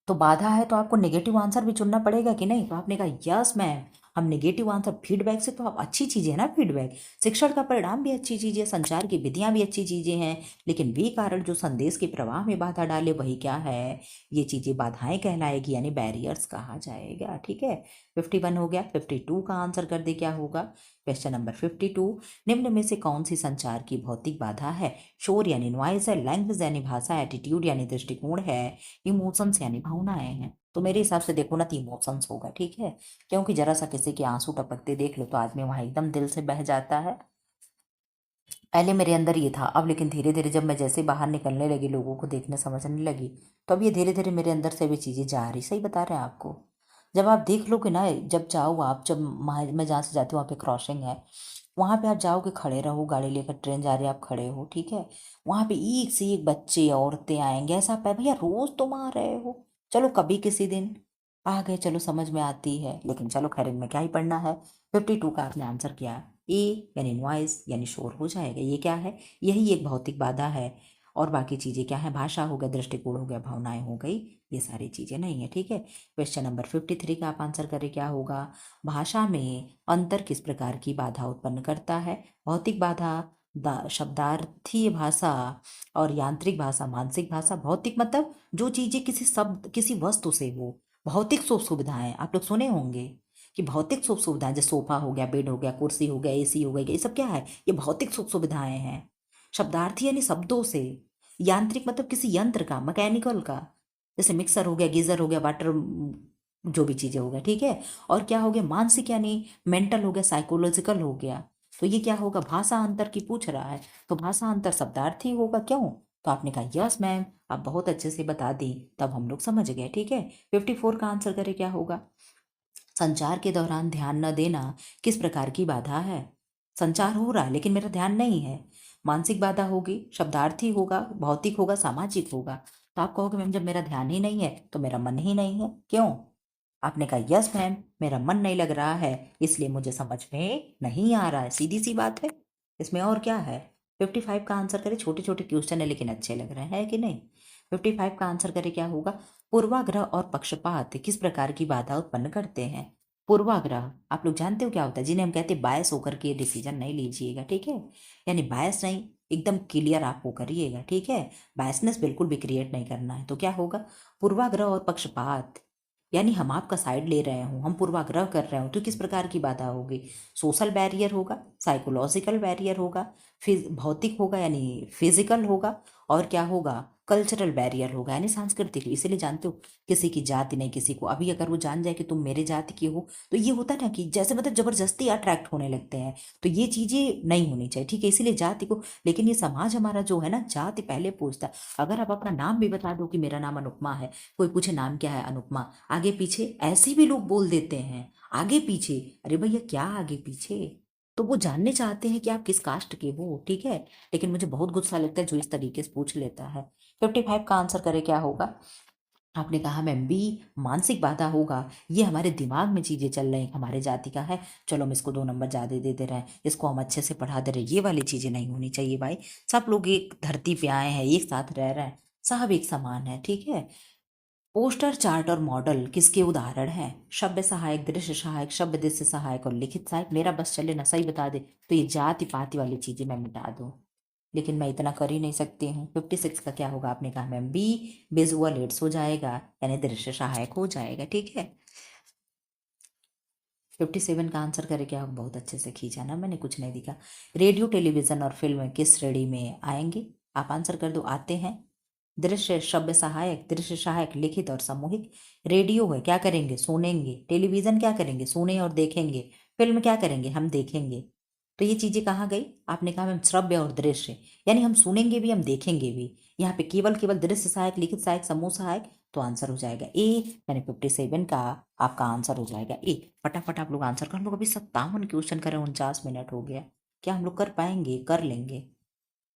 तो बाधा है तो आपको नेगेटिव आंसर भी चुनना पड़ेगा कि नहीं, तो आपने कहा यस मैम, हम नेगेटिव आंसर, फीडबैक से तो आप अच्छी चीज़ है ना, फीडबैक, शिक्षण का परिणाम भी अच्छी चीज़ है, संचार की विधियां भी अच्छी चीज़ें हैं, लेकिन वे कारण जो संदेश के प्रवाह में बाधा डाले वही क्या है, ये चीज़ें बाधाएं कहलाएगी, यानी बैरियर्स कहा जाएगा, ठीक है। 51 हो गया। 52 का आंसर कर दे क्या होगा, क्वेश्चन नंबर 52, निम्न में से कौन सी संचार की भौतिक बाधा है, शोर यानी नॉइज है, लैंग्वेज यानी भाषा, एटीट्यूड यानी दृष्टिकोण है, इमोशंस यानी भावनाएं हैं। तो मेरे हिसाब से देखो ना तो इमोशंस होगा, ठीक है, क्योंकि जरा सा किसी के आंसू टपकते देख लो तो आदमी वहां एकदम दिल से बह जाता है। पहले मेरे अंदर ये था, अब लेकिन धीरे धीरे जब मैं जैसे बाहर निकलने लगी, लोगों को देखने समझने लगी, तो अब ये धीरे धीरे मेरे अंदर से भी चीज़ें जा रही, सही बता रहे हैं आपको। जब आप देख लोगे ना, जब जाओ आप, जब मैं जहाँ से जाती हूँ वहाँ पे क्रॉसिंग है, वहाँ पे आप जाओगे, खड़े रहो, गाड़ी लेकर ट्रेन जा रही है, आप खड़े हो, ठीक है, वहाँ पे एक से एक बच्चे औरतें आएंगे, ऐसा पे भैया रोज तुम आ रहे हो, चलो कभी किसी दिन आ गए, चलो समझ में आती है, लेकिन चलो खैर इनमें क्या ही पढ़ना है। 52 का आपने आंसर किया, ए यानी नॉइज यानी शोर हो जाएगा, ये क्या है, यही एक भौतिक बाधा है, और बाकी चीज़ें क्या है, भाषा हो गया, दृष्टिकोण हो गया, भावनाएं हो गई, ये सारी चीज़ें नहीं है, ठीक है। क्वेश्चन नंबर 53 का आप आंसर करें क्या होगा, भाषा में अंतर किस प्रकार की बाधा उत्पन्न करता है, भौतिक बाधा, शब्दार्थीय भाषा, और यांत्रिक भाषा, मानसिक भाषा। भौतिक मतलब जो चीज़ें किसी शब्द, किसी वस्तु से हो, भौतिक सुख सुविधाएं आप लोग सुने होंगे कि भौतिक सुख सुविधाएं, जैसे सोफा हो गया, बेड हो गया, कुर्सी हो गया, एसी हो गया, ये सब क्या है, ये भौतिक सुख सुविधाएं हैं। शब्दार्थी यानी शब्दों से, यांत्रिक मतलब किसी यंत्र का, मैकेनिकल का, जैसे मिक्सर हो गया, गीजर हो गया, वाटर, जो भी चीजें हो गया, ठीक है। और क्या हो गया, मानसिक यानी मेंटल हो गया, साइकोलॉजिकल हो गया। तो ये क्या होगा, भाषा अंतर की पूछ रहा है, तो भाषा अंतर शब्दार्थी होगा, क्यों, तो आपने कहा यस मैम, आप बहुत अच्छे से बता दी, तब हम लोग समझ गए, ठीक है। 54 का आंसर करें क्या होगा, संचार के दौरान ध्यान न देना किस प्रकार की बाधा है, संचार हो रहा है लेकिन मेरा ध्यान नहीं है, मानसिक बाधा होगी, शब्दार्थी होगा, भौतिक होगा, सामाजिक होगा। तो आप कहोगे मैम जब मेरा ध्यान ही नहीं है तो मेरा मन ही नहीं है, क्यों, आपने कहा यस मैम, मेरा मन नहीं लग रहा है, इसलिए मुझे समझ में नहीं आ रहा है, सीधी सी बात है, इसमें और क्या है। 55 का आंसर करें, छोटे छोटे क्वेश्चन है लेकिन अच्छे लग रहे हैं कि नहीं। 55 का आंसर करें क्या होगा, पूर्वाग्रह और पक्षपात किस प्रकार की बाधा उत्पन्न करते हैं। पूर्वाग्रह आप लोग जानते हो क्या होता है, जिन्हें हम कहते हैं बायस होकर के डिसीजन नहीं लीजिएगा, ठीक है, यानी बायस नहीं, एकदम क्लियर आप हो करिएगा, ठीक है, बायसनेस बिल्कुल भी क्रिएट नहीं करना है। तो क्या होगा, पूर्वाग्रह और पक्षपात, यानी हम आपका साइड ले रहे हूँ, हम पूर्वाग्रह कर रहे हो, तो किस प्रकार की बाधा होगी, सोशल बैरियर होगा, साइकोलॉजिकल बैरियर होगा, फिर भौतिक होगा यानी फिजिकल होगा, और क्या होगा, कल्चरल बैरियर होगा, यानी सांस्कृतिक। इसीलिए जानते हो, किसी की जाति नहीं किसी को, अभी अगर वो जान जाए कि तुम मेरे जाति के हो तो ये होता है ना कि जैसे मतलब जबरदस्ती अट्रैक्ट होने लगते हैं। तो ये चीजें नहीं होनी चाहिए, ठीक है, इसीलिए जाति को। लेकिन ये समाज हमारा जो है ना, जाति पहले पूछता है। अगर आप अपना नाम भी बता दो कि मेरा नाम अनुपमा है, कोई पूछे नाम क्या है, अनुपमा, आगे पीछे ऐसे भी लोग बोल देते हैं, आगे पीछे। अरे भैया क्या आगे पीछे, तो वो जानने चाहते हैं कि आप किस कास्ट के हो, ठीक है। लेकिन मुझे बहुत गुस्सा लगता है जो इस तरीके से पूछ लेता है। 55 का आंसर करे क्या होगा? आपने कहा मैम बी, मानसिक बाधा होगा। ये हमारे दिमाग में चीजें चल रही हैं, हमारे जाति का है, चलो हम इसको 2 नंबर ज्यादा दे रहे हैं, इसको हम अच्छे से पढ़ा दे रहे हैं। ये वाली चीजें नहीं होनी चाहिए भाई। सब लोग एक धरती पे आए हैं, एक साथ रह रहे हैं, सब एक समान है, ठीक है। पोस्टर, चार्ट और मॉडल किसके उदाहरण हैं? शब्द सहायक, दृश्य सहायक, शब्द दृश्य सहायक और लिखित सहायक। मेरा बस चले ना, सही बता दे तो ये जाति पाति वाली चीजें मैं मिटा दूं, लेकिन मैं इतना कर ही नहीं सकती हूँ। 56 का क्या होगा? आपने कहा मैम बी, विजुअल एड्स हो जाएगा, यानी दृश्य सहायक हो जाएगा, ठीक है। 57 का आंसर करे क्या होगा? बहुत अच्छे से खींचा ना मैंने, कुछ नहीं दिखा। रेडियो, टेलीविजन और फिल्म किस श्रेणी में आएंगे? आप आंसर कर दो। आते हैं दृश्य, शब्द सहायक, दृश्य सहायक, लिखित और सामूहिक। रेडियो है, क्या करेंगे? सुनेंगे। टेलीविजन क्या करेंगे? सुने और देखेंगे। फिल्म क्या करेंगे? हम देखेंगे। तो ये चीजें कहाँ गई? आपने कहा मैम श्रव्य और दृश्य, यानी हम सुनेंगे भी हम देखेंगे भी। यहाँ पे केवल केवल दृश्य सहायक, लिखित सहायक, समूह सहायक, तो आंसर हो जाएगा ए। यानी 57 का आपका आंसर हो जाएगा ए। फटाफट आप लोग आंसर कर। हम लोग अभी 57 क्वेश्चन करें, 49 मिनट हो गया। क्या हम लोग कर पाएंगे? कर लेंगे,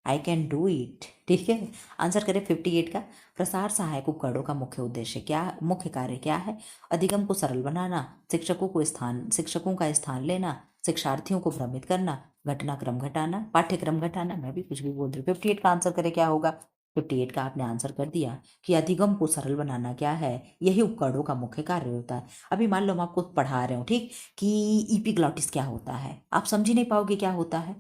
आई कैन डू इट, ठीक है। आंसर करें 58 का। प्रसार सहायक उपकरणों का मुख्य उद्देश्य क्या, मुख्य कार्य क्या है? अधिगम को सरल बनाना, शिक्षकों का स्थान लेना, शिक्षार्थियों को भ्रमित करना, घटनाक्रम घटाना, पाठ्यक्रम घटाना। मैं भी कुछ भी बोल रही हूँ। 58 का आंसर करें क्या होगा? 58 का आपने आंसर कर दिया कि अधिगम को सरल बनाना क्या है, यही उपकरणों का मुख्य कार्य होता है। अभी मान लो हम आपको पढ़ा रहे हो, ठीक, कि इपिग्लॉटिस क्या होता है, आप समझ ही नहीं पाओगे क्या होता है।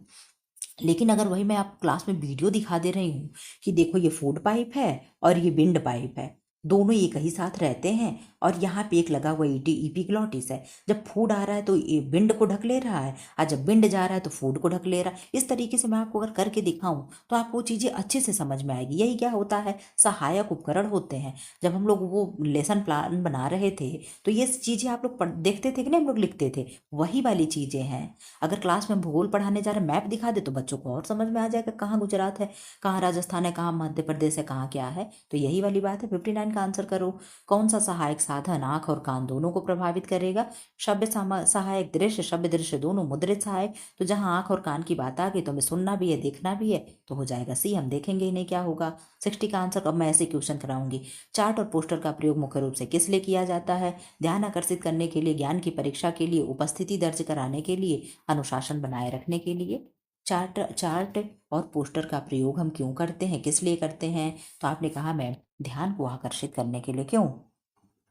लेकिन अगर वही मैं आप क्लास में वीडियो दिखा दे रही हूँ कि देखो ये फूड पाइप है और ये विंड पाइप है, दोनों एक ही साथ रहते हैं, और यहाँ पे एक लगा हुआ इपिग्लॉटिस है। जब फूड आ रहा है तो ये विंड को ढक ले रहा है, और जब विंड जा रहा है तो फूड को ढक ले रहा है। इस तरीके से मैं आपको अगर करके दिखाऊं तो आपको चीज़ें अच्छे से समझ में आएगी। यही क्या होता है? सहायक उपकरण होते हैं। जब हम लोग वो लेसन प्लान बना रहे थे तो ये चीज़ें आप लोग देखते थे कि नहीं, हम लोग लिखते थे, वही वाली चीज़ें हैं। अगर क्लास में भूगोल पढ़ाने जा रहे मैप दिखा दे तो बच्चों को और समझ में आ जाएगा कहाँ गुजरात है, कहाँ राजस्थान है, कहाँ मध्य प्रदेश है, कहाँ क्या है। तो यही वाली बात है। 59 का आंसर करो। कौन सा सहायक साधन आंख और कान दोनों को प्रभावित करेगा? शब्द सहायक, दृश्य, शब्द दृश्य दोनों, मुद्रित सहायक। तो जहाँ आंख और कान की बात आ गई तो हमें सुनना भी है, देखना भी है, तो हो जाएगा सी, हम देखेंगे ही नहीं क्या होगा। 60 का आंसर। अब मैं ऐसे क्वेश्चन कराऊंगी। चार्ट और पोस्टर का प्रयोग मुख्य रूप से किस लिए किया जाता है? ध्यान आकर्षित करने के लिए, ज्ञान की परीक्षा के लिए, उपस्थिति दर्ज कराने के लिए, अनुशासन बनाए रखने के लिए। चार्ट और पोस्टर का प्रयोग हम क्यों करते हैं, किस लिए करते हैं? तो आपने कहा मैम ध्यान को आकर्षित करने के लिए। क्यों?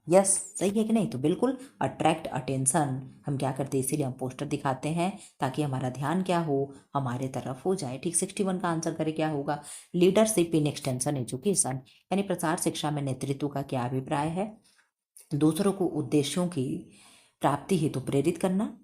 यस, सही है कि नहीं? तो बिल्कुल, अट्रैक्ट अटेंशन हम क्या करते हैं, इसीलिए हम पोस्टर दिखाते हैं ताकि हमारा ध्यान क्या हो, हमारे तरफ हो जाए, ठीक। 61 का आंसर करे क्या होगा? लीडरशिप इन एक्सटेंशन एजुकेशन, यानी प्रसार शिक्षा में नेतृत्व का क्या अभिप्राय है? दूसरों को उद्देश्यों की प्राप्ति हेतु प्रेरित करना,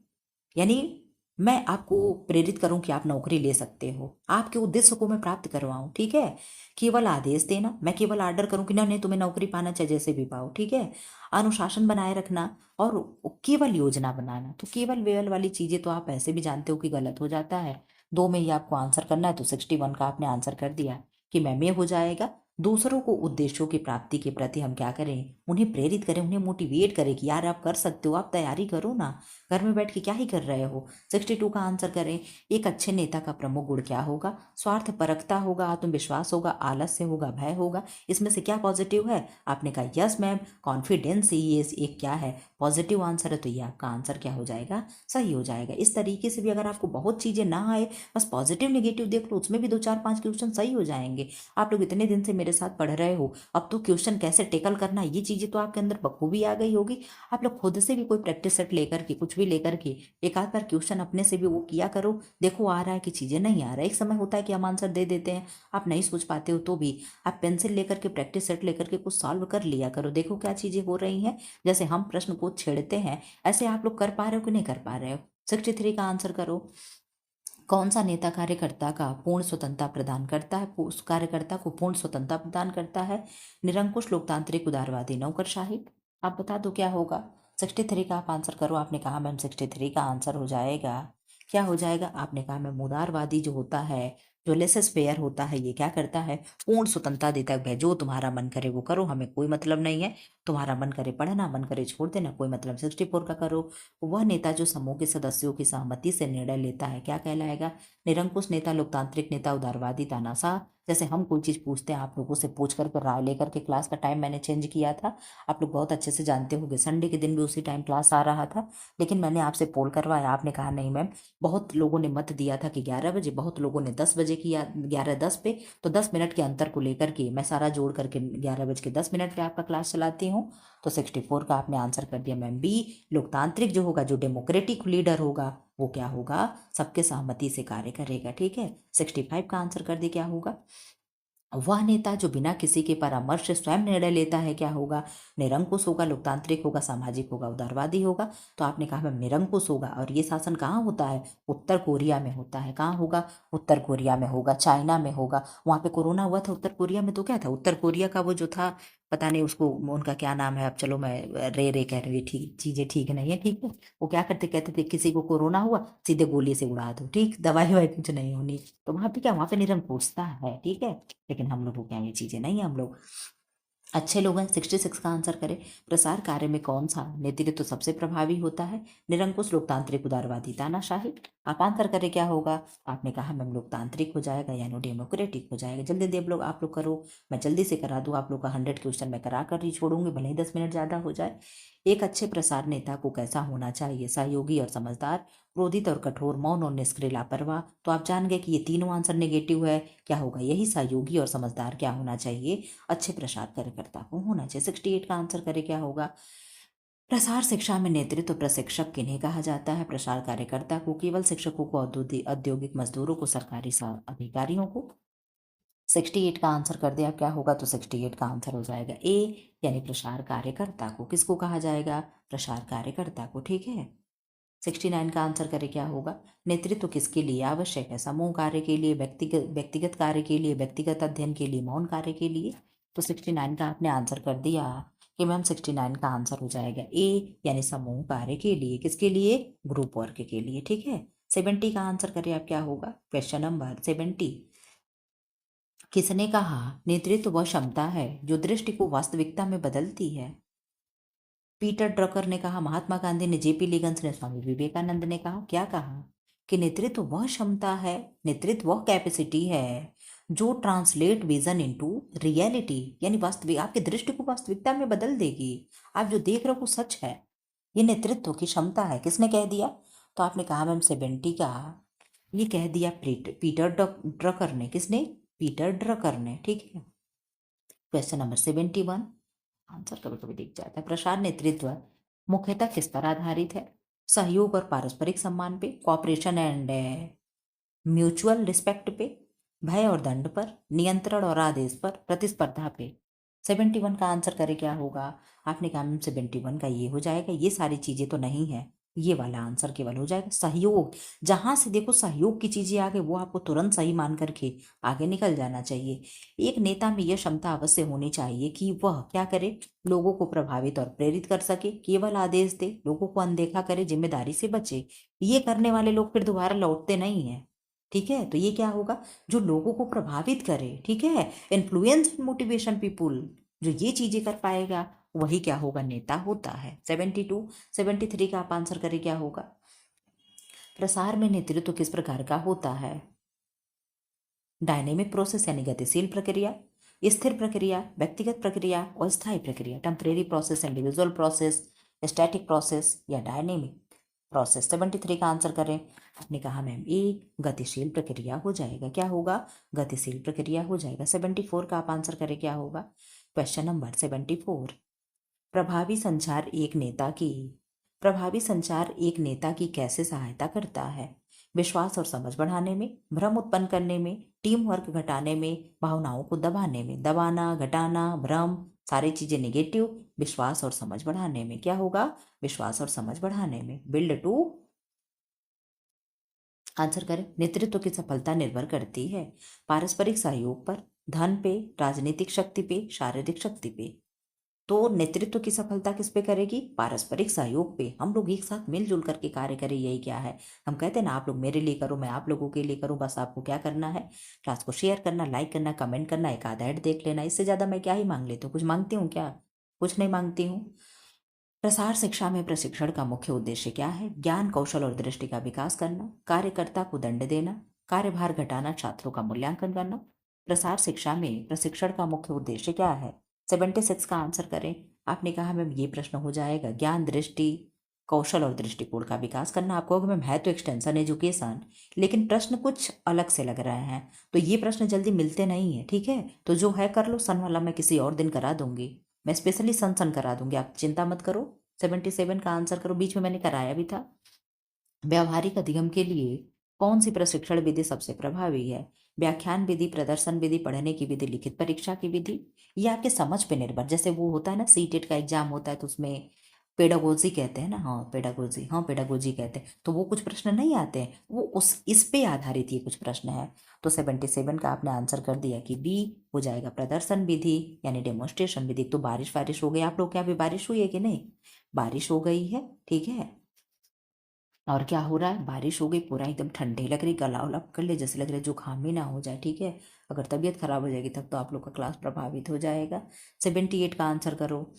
यानी मैं आपको प्रेरित करूं कि आप नौकरी ले सकते हो, आपके उद्देश्य को मैं प्राप्त करवाऊं, ठीक है। केवल आदेश देना, मैं केवल ऑर्डर करूं कि नहीं तुम्हें नौकरी पाना चाहिए, जैसे भी पाओ, ठीक है। अनुशासन बनाए रखना और केवल योजना बनाना। तो केवल वेवल वाली चीजें तो आप ऐसे भी जानते हो कि गलत हो जाता है। दो में ही आपको आंसर करना है, तो 61 का आपने आंसर कर दिया कि मैम ये हो जाएगा। दूसरों को उद्देश्यों की प्राप्ति के प्रति हम क्या करें, उन्हें प्रेरित करें, उन्हें मोटिवेट करें कि यार आप कर सकते हो, आप तैयारी करो ना, घर में बैठ के क्या ही कर रहे हो। 62 का आंसर करें। एक अच्छे नेता का प्रमुख गुण क्या होगा? स्वार्थ परकता होगा, आत्मविश्वास होगा, आलस्य होगा, भय होगा। इसमें से क्या पॉजिटिव है? आपने कहा यस मैम, कॉन्फिडेंस, ये एक क्या है, पॉजिटिव आंसर है, तो ये आपका आंसर क्या हो जाएगा, सही हो जाएगा। इस तरीके से भी अगर आपको बहुत चीजें ना आए, बस पॉजिटिव नेगेटिव देख लो, उसमें भी 2 4 5 क्वेश्चन सही हो जाएंगे। आप लोग इतने दिन से मेरे साथ पढ़ रहे हो, अब तो क्वेश्चन कैसे टेकल करना, ये चीजें तो आपके अंदर बखूबी आ गई होगी। आप लोग खुद से भी कोई प्रैक्टिस सेट लेकर के, कुछ भी लेकर के एक आध बार क्वेश्चन अपने से भी वो किया करो, देखो आ रहा है कि चीजें नहीं आ रहा है। एक समय होता है कि हम आंसर दे देते हैं, आप नहीं सोच पाते हो, तो भी आप पेंसिल लेकर के, प्रैक्टिस सेट लेकर के कुछ सॉल्व कर लिया करो, देखो क्या चीजें हो रही हैं। जैसे हम प्रश्न को छेड़ते हैं, ऐसे आप लोग कर पा रहे हो कि नहीं कर पा रहे हो? 63 का आंसर करो। कौन सा नेता कार्यकर्ता का पूर्ण स्वतंत्रता प्रदान करता है, उस कार्यकर्ता को पूर्ण स्वतंत्रता प्रदान करता है? निरंकुश, लोकतांत्रिक, उदारवादी, नौकरशाही। आप बता दो क्या होगा। 63 का आप आंसर करो। आपने कहा मैम 63 का आंसर हो जाएगा, क्या हो जाएगा? आपने कहा मैम उदारवादी जो होता है, जो लेसेस फेयर होता है, ये क्या करता है? पूर्ण स्वतंत्रता देता है। जो तुम्हारा मन करे वो करो, हमें कोई मतलब नहीं है। तुम्हारा मन करे पढ़ना, मन करे छोड़ देना, कोई मतलब। 64 का करो। वह नेता जो समूह के सदस्यों की सहमति से निर्णय लेता है क्या कहलाएगा? निरंकुश नेता, लोकतांत्रिक नेता, उदारवादी, तानाशाह। जैसे हम कोई चीज़ पूछते हैं आप लोगों से, पूछ करके राय लेकर के, क्लास का टाइम मैंने चेंज किया था, आप लोग बहुत अच्छे से जानते होंगे। संडे के दिन भी उसी टाइम क्लास आ रहा था, लेकिन मैंने आपसे पोल करवाया, आपने कहा नहीं मैम। बहुत लोगों ने मत दिया था कि 11 बजे, बहुत लोगों ने 10 बजे किया, 11:10 पे। तो 10 मिनट के अंतर को लेकर के मैं सारा जोड़ करके 11:10 पे आपका क्लास चलाती हूँ। तो 64 का आपने आंसर कर दिया मैम बी। लोकतांत्रिक जो होगा, जो डेमोक्रेटिक लीडर होगा, वो क्या होगा? सबके सहमति से कार्य करेगा। ठीक है, 65 का आंसर कर दे क्या होगा? वह नेता जो बिना किसी के परामर्श से स्वयं निर्णय लेता है क्या होगा? निरंकुश होगा, लोकतांत्रिक होगा, सामाजिक होगा, उदारवादी होगा। तो आपने कहा मैम निरंकुश होगा। और ये शासन कहाँ होता है? उत्तर कोरिया में होता है। कहाँ होगा? उत्तर कोरिया में होगा, चाइना में होगा। वहाँ पे कोरोना हुआ था उत्तर कोरिया में, तो क्या था? उत्तर कोरिया का वो जो था, पता नहीं उसको, उनका क्या नाम है, अब चलो मैं रे रे कह रही हूँ, ठीक चीजें ठीक नहीं है। ठीक है, वो क्या करते, कहते थे किसी को कोरोना हुआ सीधे गोली से उड़ा दो, ठीक, दवाई ववाई कुछ नहीं होनी। तो वहां पे क्या, वहां पे निरंकुशता है। ठीक है, लेकिन हम लोगों के यहाँ ये चीजें नहीं है, हम लोग अच्छे लोग हैं। 66 का आंसर करें। प्रसार कार्य में कौन सा नेतृत्व तो सबसे प्रभावी होता है? निरंकुश, लोकतांत्रिक, उदारवादी, तानाशाही। आप आंसर करें क्या होगा? आपने कहा मैम लोकतांत्रिक हो जाएगा, यानी डेमोक्रेटिक हो जाएगा। जल्दी जल्दी आप लोग करो, मैं जल्दी से करा दूँ। आप लोग का 100 क्वेश्चन मैं करा कर ही छोड़ूंगी, भले ही 10 मिनट ज़्यादा हो जाए। एक अच्छे प्रसार नेता को कैसा होना चाहिए? सहयोगी और समझदार, क्रोधित और कठोर, मौन और निष्क्रिय, लापरवाह। तो आप जान गए कि ये तीनों आंसर नेगेटिव है। क्या होगा? यही सहयोगी और समझदार क्या होना चाहिए? अच्छे प्रसार कार्यकर्ता को होना चाहिए। 68 का आंसर करे क्या होगा? प्रसार शिक्षा में नेतृत्व प्रशिक्षक किन्हें कहा जाता है? प्रसार कार्यकर्ता को, केवल शिक्षकों को, औद्योगिक मजदूरों को, सरकारी अधिकारियों को। 68 का आंसर कर दिया, क्या होगा? तो 68 का आंसर हो जाएगा ए, यानी प्रसार कार्यकर्ता को। किसको कहा जाएगा? प्रसार कार्यकर्ता को। ठीक है, 69 का आंसर करे क्या होगा? नेतृत्व किसके लिए आवश्यक है? समूह कार्य के लिए, व्यक्तिगत व्यक्तिगत कार्य के लिए, व्यक्तिगत अध्ययन के लिए, मौन कार्य के लिए। तो 69 का आपने आंसर कर दिया कि मैम 69 का आंसर हो जाएगा ए, यानी समूह कार्य के लिए। किसके लिए? ग्रुप वर्क के लिए। ठीक है, 70 का आंसर करिए आप, क्या होगा? Question number 70। किसने कहा नेतृत्व वह क्षमता है जो दृष्टि को वास्तविकता में बदलती है? पीटर ड्रकर ने कहा, महात्मा गांधी ने, जेपी लिगन्स ने, स्वामी विवेकानंद ने कहा, क्या कहा? कि नेतृत्व वह क्षमता है, नेतृत्व वह कैपेसिटी है जो ट्रांसलेट विजन इनटू रियलिटी, यानी वास्तविक, आपकी दृष्टि को वास्तविकता में बदल देगी। आप जो देख रहे हो वो सच है, ये नेतृत्व की क्षमता है। किसने कह दिया? तो आपने कहा मैम 70 का, ये कह दिया पीटर ड्रकर ने। किसने? पीटर ड्रकर ने। ठीक है, क्वेश्चन नंबर 71। आंसर कभी कभी दिख जाता है। प्रसार नेतृत्व मुख्यतः किस पर आधारित है? सहयोग और पारस्परिक सम्मान पे, कॉपरेशन एंड म्यूचुअल रिस्पेक्ट पे, भय और दंड पर, नियंत्रण और आदेश पर, प्रतिस्पर्धा पे। 71 का आंसर करे क्या होगा? आपने कहा मैम 71 का ये हो जाएगा, ये सारी चीजें तो नहीं है, ये वाला आंसर केवल हो जाएगा सहयोग। जहां से देखो सहयोग की चीजें आ गई, वो आपको तुरंत सही मान करके आगे निकल जाना चाहिए। एक नेता में यह क्षमता अवश्य होनी चाहिए कि वह क्या करे? लोगों को प्रभावित और प्रेरित कर सके, केवल आदेश दे, लोगों को अनदेखा करे, जिम्मेदारी से बचे। ये करने वाले लोग फिर दोबारा लौटते नहीं है। ठीक है, तो ये क्या होगा? जो लोगों को प्रभावित करे, ठीक है, इन्फ्लुएंस एंड मोटिवेशन पीपुल, जो ये चीजें कर पाएगा वही क्या होगा? नेता होता है। 72 73 का आप आंसर करें क्या होगा? प्रसार में नेतृत्व किस प्रकार का होता है? डायनेमिक प्रोसेस यानी गतिशील प्रक्रिया, स्थिर प्रक्रिया, व्यक्तिगत प्रक्रिया, अस्थायी प्रक्रिया, temporary process, individual process, static process या डायनेमिक प्रोसेस। 73 का आंसर करें। आपने कहा मैम ए, गतिशील प्रक्रिया हो जाएगा। क्या होगा? गतिशील प्रक्रिया हो जाएगा। 74 का आप आंसर करें क्या होगा? Question number 74। प्रभावी संचार एक नेता की, प्रभावी संचार एक नेता की कैसे सहायता करता है? विश्वास और समझ बढ़ाने में, भ्रम उत्पन्न करने में, टीम वर्क घटाने में, भावनाओं को दबाने में। दबाना, घटाना, भ्रम, सारी चीजें नेगेटिव। विश्वास और समझ बढ़ाने में क्या होगा? विश्वास और समझ बढ़ाने में। बिल्ड टू आंसर करें। नेतृत्व की सफलता निर्भर करती है पारस्परिक सहयोग पर, धन पे, राजनीतिक शक्ति पे, शारीरिक शक्ति पे। तो नेतृत्व की सफलता किस पे करेगी? पारस्परिक सहयोग पे। हम लोग एक साथ मिलजुल करके कार्य करें, यही क्या है। हम कहते हैं ना, आप लोग मेरे लिए करो, मैं आप लोगों के लिए करूं। बस आपको क्या करना है, क्लास को शेयर करना, लाइक करना, कमेंट करना, एक आधा ऐड देख लेना। इससे ज्यादा मैं क्या ही मांग लेती हूँ? कुछ मांगती हूँ क्या? कुछ नहीं मांगती हूँ। प्रसार शिक्षा में प्रशिक्षण का मुख्य उद्देश्य क्या है? ज्ञान, कौशल और दृष्टि का विकास करना, कार्यकर्ता को दंड देना, कार्यभार घटाना, छात्रों का मूल्यांकन करना। प्रसार शिक्षा में प्रशिक्षण का मुख्य उद्देश्य क्या है? 76 का आंसर करें। आपने कहा मैम ये प्रश्न हो जाएगा, ज्ञान, दृष्टि, कौशल और दृष्टिकोण का विकास करना। आप कहोगे मैम है तो एक्सटेंशन एजुकेशन, लेकिन प्रश्न कुछ अलग से लग रहे हैं, तो ये प्रश्न जल्दी मिलते नहीं है, ठीक है। तो जो है कर लो, सन वाला मैं किसी और दिन करा दूंगी, मैं स्पेशली सन करा दूंगी, आप चिंता मत करो। 77 का आंसर करो, बीच में मैंने कराया भी था। व्यावहारिक अधिगम के लिए कौन सी प्रशिक्षण विधि सबसे प्रभावी है? व्याख्यान विधि, प्रदर्शन विधि, पढ़ने की विधि, लिखित परीक्षा की विधि। ये आपके समझ पे निर्भर, जैसे वो होता है ना, सीटेट का एग्जाम होता है तो उसमें पेडागोजी कहते हैं ना, हाँ पेडागोजी, हाँ पेडागोजी कहते हैं, तो वो कुछ प्रश्न नहीं आते हैं, वो उस इस पे आधारित ये कुछ प्रश्न है। तो 77 का आपने आंसर कर दिया कि बी हो जाएगा, प्रदर्शन विधि यानी डेमोन्स्ट्रेशन विधि। तो बारिश वारिश हो गई, आप लोग क्या अभी बारिश हुई है कि नहीं? बारिश हो गई है, ठीक है। और क्या हो रहा है, बारिश हो गई, पूरा एकदम ठंडी लग रही, गला उला कर ले, जैसे लग रहा है जुकाम ही ना हो जाए, ठीक है। अगर तबीयत खराब हो जाएगी तब तो आप लोग का क्लास प्रभावित हो जाएगा। 78 का आंसर करो।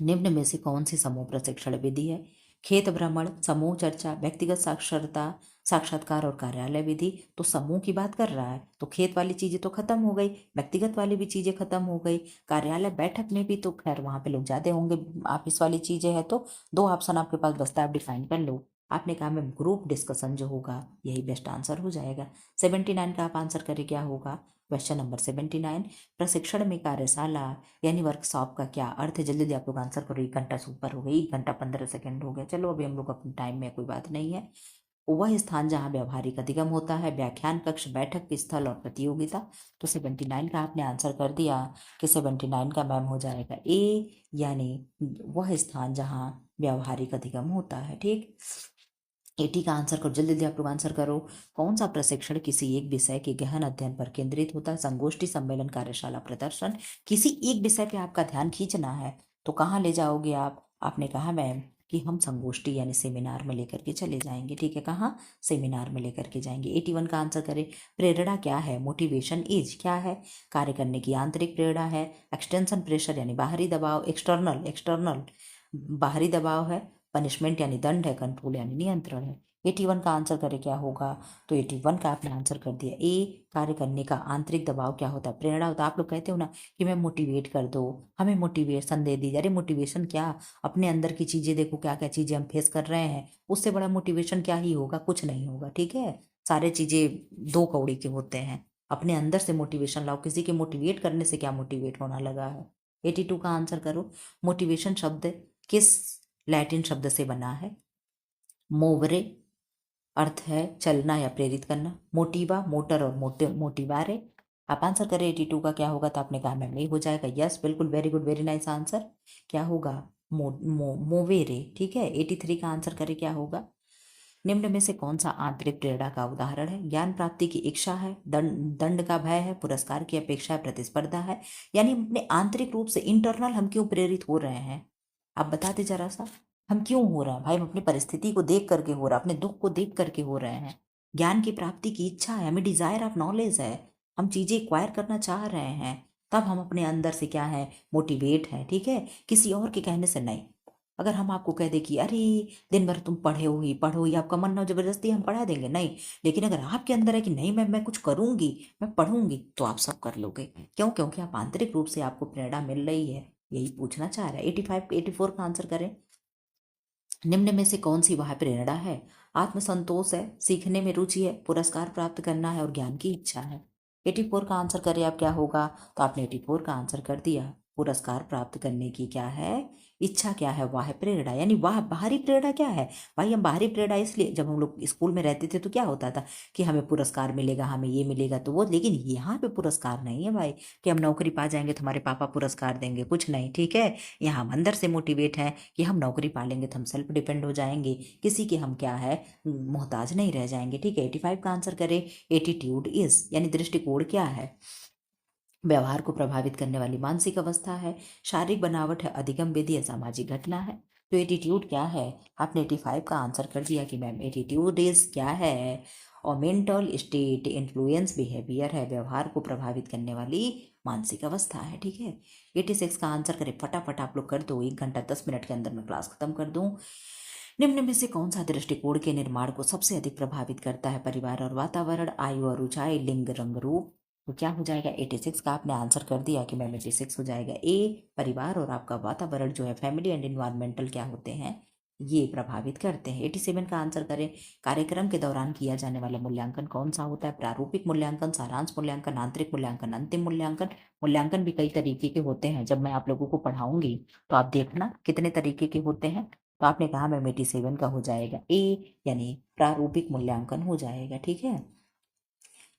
निम्न में से कौन सी समूह प्रशिक्षण विधि है? खेत भ्रमण, समूह चर्चा, व्यक्तिगत साक्षरता, साक्षात्कार और कार्यालय विधि। तो समूह की बात कर रहा है तो खेत वाली चीजें तो खत्म हो गई, व्यक्तिगत वाली भी चीजें खत्म हो गई, कार्यालय बैठक में भी तो खैर वहां पे लोग ज्यादा होंगे, ऑफिस वाली चीजें है तो दो ऑप्शन आपके पास बचता है, आप डिफाइन कर लो। आपने कहा मैम ग्रुप डिस्कशन जो होगा यही बेस्ट आंसर हो जाएगा। 79 का आप आंसर करें, क्या होगा? क्वेश्चन नंबर 79, प्रशिक्षण में कार्यशाला यानी वर्कशॉप का क्या अर्थ है? जल्दी जल्दी आप लोग आंसर करो, 1 घंटा से ऊपर हो गई, 1 घंटा 15 सेकंड हो गया। चलो अभी हम लोग अपने टाइम में, कोई बात नहीं है। वह स्थान जहाँ व्यावहारिक अधिगम होता है, व्याख्यान कक्ष, बैठक स्थल और प्रतियोगिता। तो 79 का आपने आंसर कर दिया कि 79 का मैम हो जाएगा ए, यानी वह स्थान जहाँ व्यावहारिक अधिगम होता है, ठीक। 80 का आंसर करो, जल्दी जल्दी आप लोग आंसर करो। कौन सा प्रशिक्षण किसी एक विषय के गहन अध्ययन पर केंद्रित होता है? संगोष्ठी, सम्मेलन, कार्यशाला, प्रदर्शन। किसी एक विषय पे आपका ध्यान खींचना है तो कहाँ ले जाओगे आप? आपने कहा मैम कि हम संगोष्ठी यानी सेमिनार में लेकर के चले जाएंगे, ठीक है। कहाँ? सेमिनार में लेकर के जाएंगे। 81 का आंसर करें। प्रेरणा क्या है? मोटिवेशन इज क्या है? कार्य करने की आंतरिक प्रेरणा है। एक्सटेंशन प्रेशर यानी बाहरी दबाव, एक्सटर्नल एक्सटर्नल बाहरी दबाव है। पनिशमेंट यानी दंड है। कंट्रोल यानी नियंत्रण है। 81 का आंसर करें, क्या होगा? तो 81 का आपने आंसर कर दिया ए, कार्य करने का आंतरिक दबाव क्या होता है? प्रेरणा होता है। आप लोग कहते हो ना कि मैं मोटिवेट कर दो, हमें मोटिवेशन दे दीजिए। अरे मोटिवेशन क्या, अपने अंदर की चीजें देखो, क्या क्या चीजें हम फेस कर रहे हैं, उससे बड़ा मोटिवेशन क्या ही होगा? कुछ नहीं होगा, ठीक है। सारे चीजें दो कौड़ी के होते हैं, अपने अंदर से मोटिवेशन लाओ। किसी के मोटिवेट करने से क्या मोटिवेट होना लगा है? 82 का आंसर करो। मोटिवेशन शब्द किस लैटिन शब्द से बना है? मोवरे, अर्थ है चलना या प्रेरित करना। मोटिवा, मोटर और मोटिवारे। आप आंसर करें 82 का, क्या होगा? तो आपने कहा मैम ये हो जाएगा, यस बिल्कुल, very good, very nice answer. क्या होगा? मोवेरे, ठीक है। 83 का आंसर करें, क्या होगा? निम्न में से कौन सा आंतरिक प्रेरणा का उदाहरण है? ज्ञान प्राप्ति की इच्छा है, दंड का भय है, पुरस्कार की अपेक्षा है, प्रतिस्पर्धा है। यानी अपने आंतरिक रूप से इंटरनल हम क्यों प्रेरित हो रहे हैं? आप बता दे जरा सा, हम क्यों हो रहे हैं भाई? हम अपनी परिस्थिति को देख करके हो रहा है, अपने दुख को देख करके हो रहे हैं। ज्ञान की प्राप्ति की इच्छा है, हमें डिजायर ऑफ नॉलेज है, हम चीजें एक्वायर करना चाह रहे हैं, तब हम अपने अंदर से क्या है? मोटिवेट है, ठीक है, किसी और के कहने से नहीं। अगर हम आपको कह दे कि अरे दिन भर तुम पढ़ो ही, आपका मन ना हो, जबरदस्ती हम पढ़ा देंगे नहीं। लेकिन अगर आपके अंदर है कि नहीं मैं कुछ करूंगी, मैं पढ़ूंगी, तो आप सब कर लोगे। क्यों? क्योंकि आप आंतरिक रूप से आपको प्रेरणा मिल रही है। यही पूछना चाह रहा है। 85 84 का आंसर करें। निम्न में से कौन सी वह प्रेरणा है? आत्मसंतोष है, सीखने में रुचि है, पुरस्कार प्राप्त करना है और ज्ञान की इच्छा है। 84 का आंसर करें आप, क्या होगा? तो आपने 84 का आंसर कर दिया, पुरस्कार प्राप्त करने की क्या है इच्छा, क्या है वाह प्रेरणा, यानी वाह बाहरी प्रेरणा क्या है भाई। हम बाहरी प्रेरणा इसलिए, जब हम लोग स्कूल में रहते थे तो क्या होता था कि हमें पुरस्कार मिलेगा, हमें ये मिलेगा तो वो, लेकिन यहाँ पे पुरस्कार नहीं है भाई कि हम नौकरी पा जाएंगे तो हमारे पापा पुरस्कार देंगे, कुछ नहीं, ठीक है। यहाँ हम अंदर से मोटिवेट हैं कि हम नौकरी पा लेंगे तो हम सेल्फ डिपेंड हो जाएंगे, किसी के हम क्या है मोहताज नहीं रह जाएंगे, ठीक है। 85 का आंसर करें। एटीट्यूड इज यानी दृष्टिकोण क्या है, व्यवहार को प्रभावित करने वाली मानसिक अवस्था है, शारीरिक बनावट है, अधिगम विधि है, सामाजिक घटना है। तो एटीट्यूड क्या है, आपने 85 का आंसर कर दिया कि मैम एटीट्यूड इज क्या है, और मेंटल स्टेट, इन्फ्लुएंस, बिहेवियर है, व्यवहार को प्रभावित करने वाली मानसिक अवस्था है, ठीक है। 86 का आंसर करें फटाफट आप लोग कर दो, 1 घंटा 10 मिनट के अंदर मैं क्लास खत्म कर दूं। निम्न में से कौन सा दृष्टिकोण के निर्माण को सबसे अधिक प्रभावित करता है, परिवार और वातावरण, आयु और ऊंचाई, लिंग, रंग, रूप। तो क्या हो जाएगा 86 का, आपने आंसर कर दिया कि मैम 86 हो जाएगा ए, परिवार और आपका वातावरण जो है फैमिली एंड इन्वायरमेंटल क्या होते हैं, ये प्रभावित करते हैं। 87 का आंसर करें। कार्यक्रम के दौरान किया जाने वाला मूल्यांकन कौन सा होता है, प्रारूपिक मूल्यांकन, सारांश मूल्यांकन, आंतरिक मूल्यांकन, अंतिम मूल्यांकन। मूल्यांकन भी कई तरीके के होते हैं, जब मैं आप लोगों को पढ़ाऊंगी तो आप देखना कितने तरीके के होते हैं। तो आपने कहा मैम 87 का हो जाएगा ए, यानी प्रारूपिक मूल्यांकन हो जाएगा, ठीक है।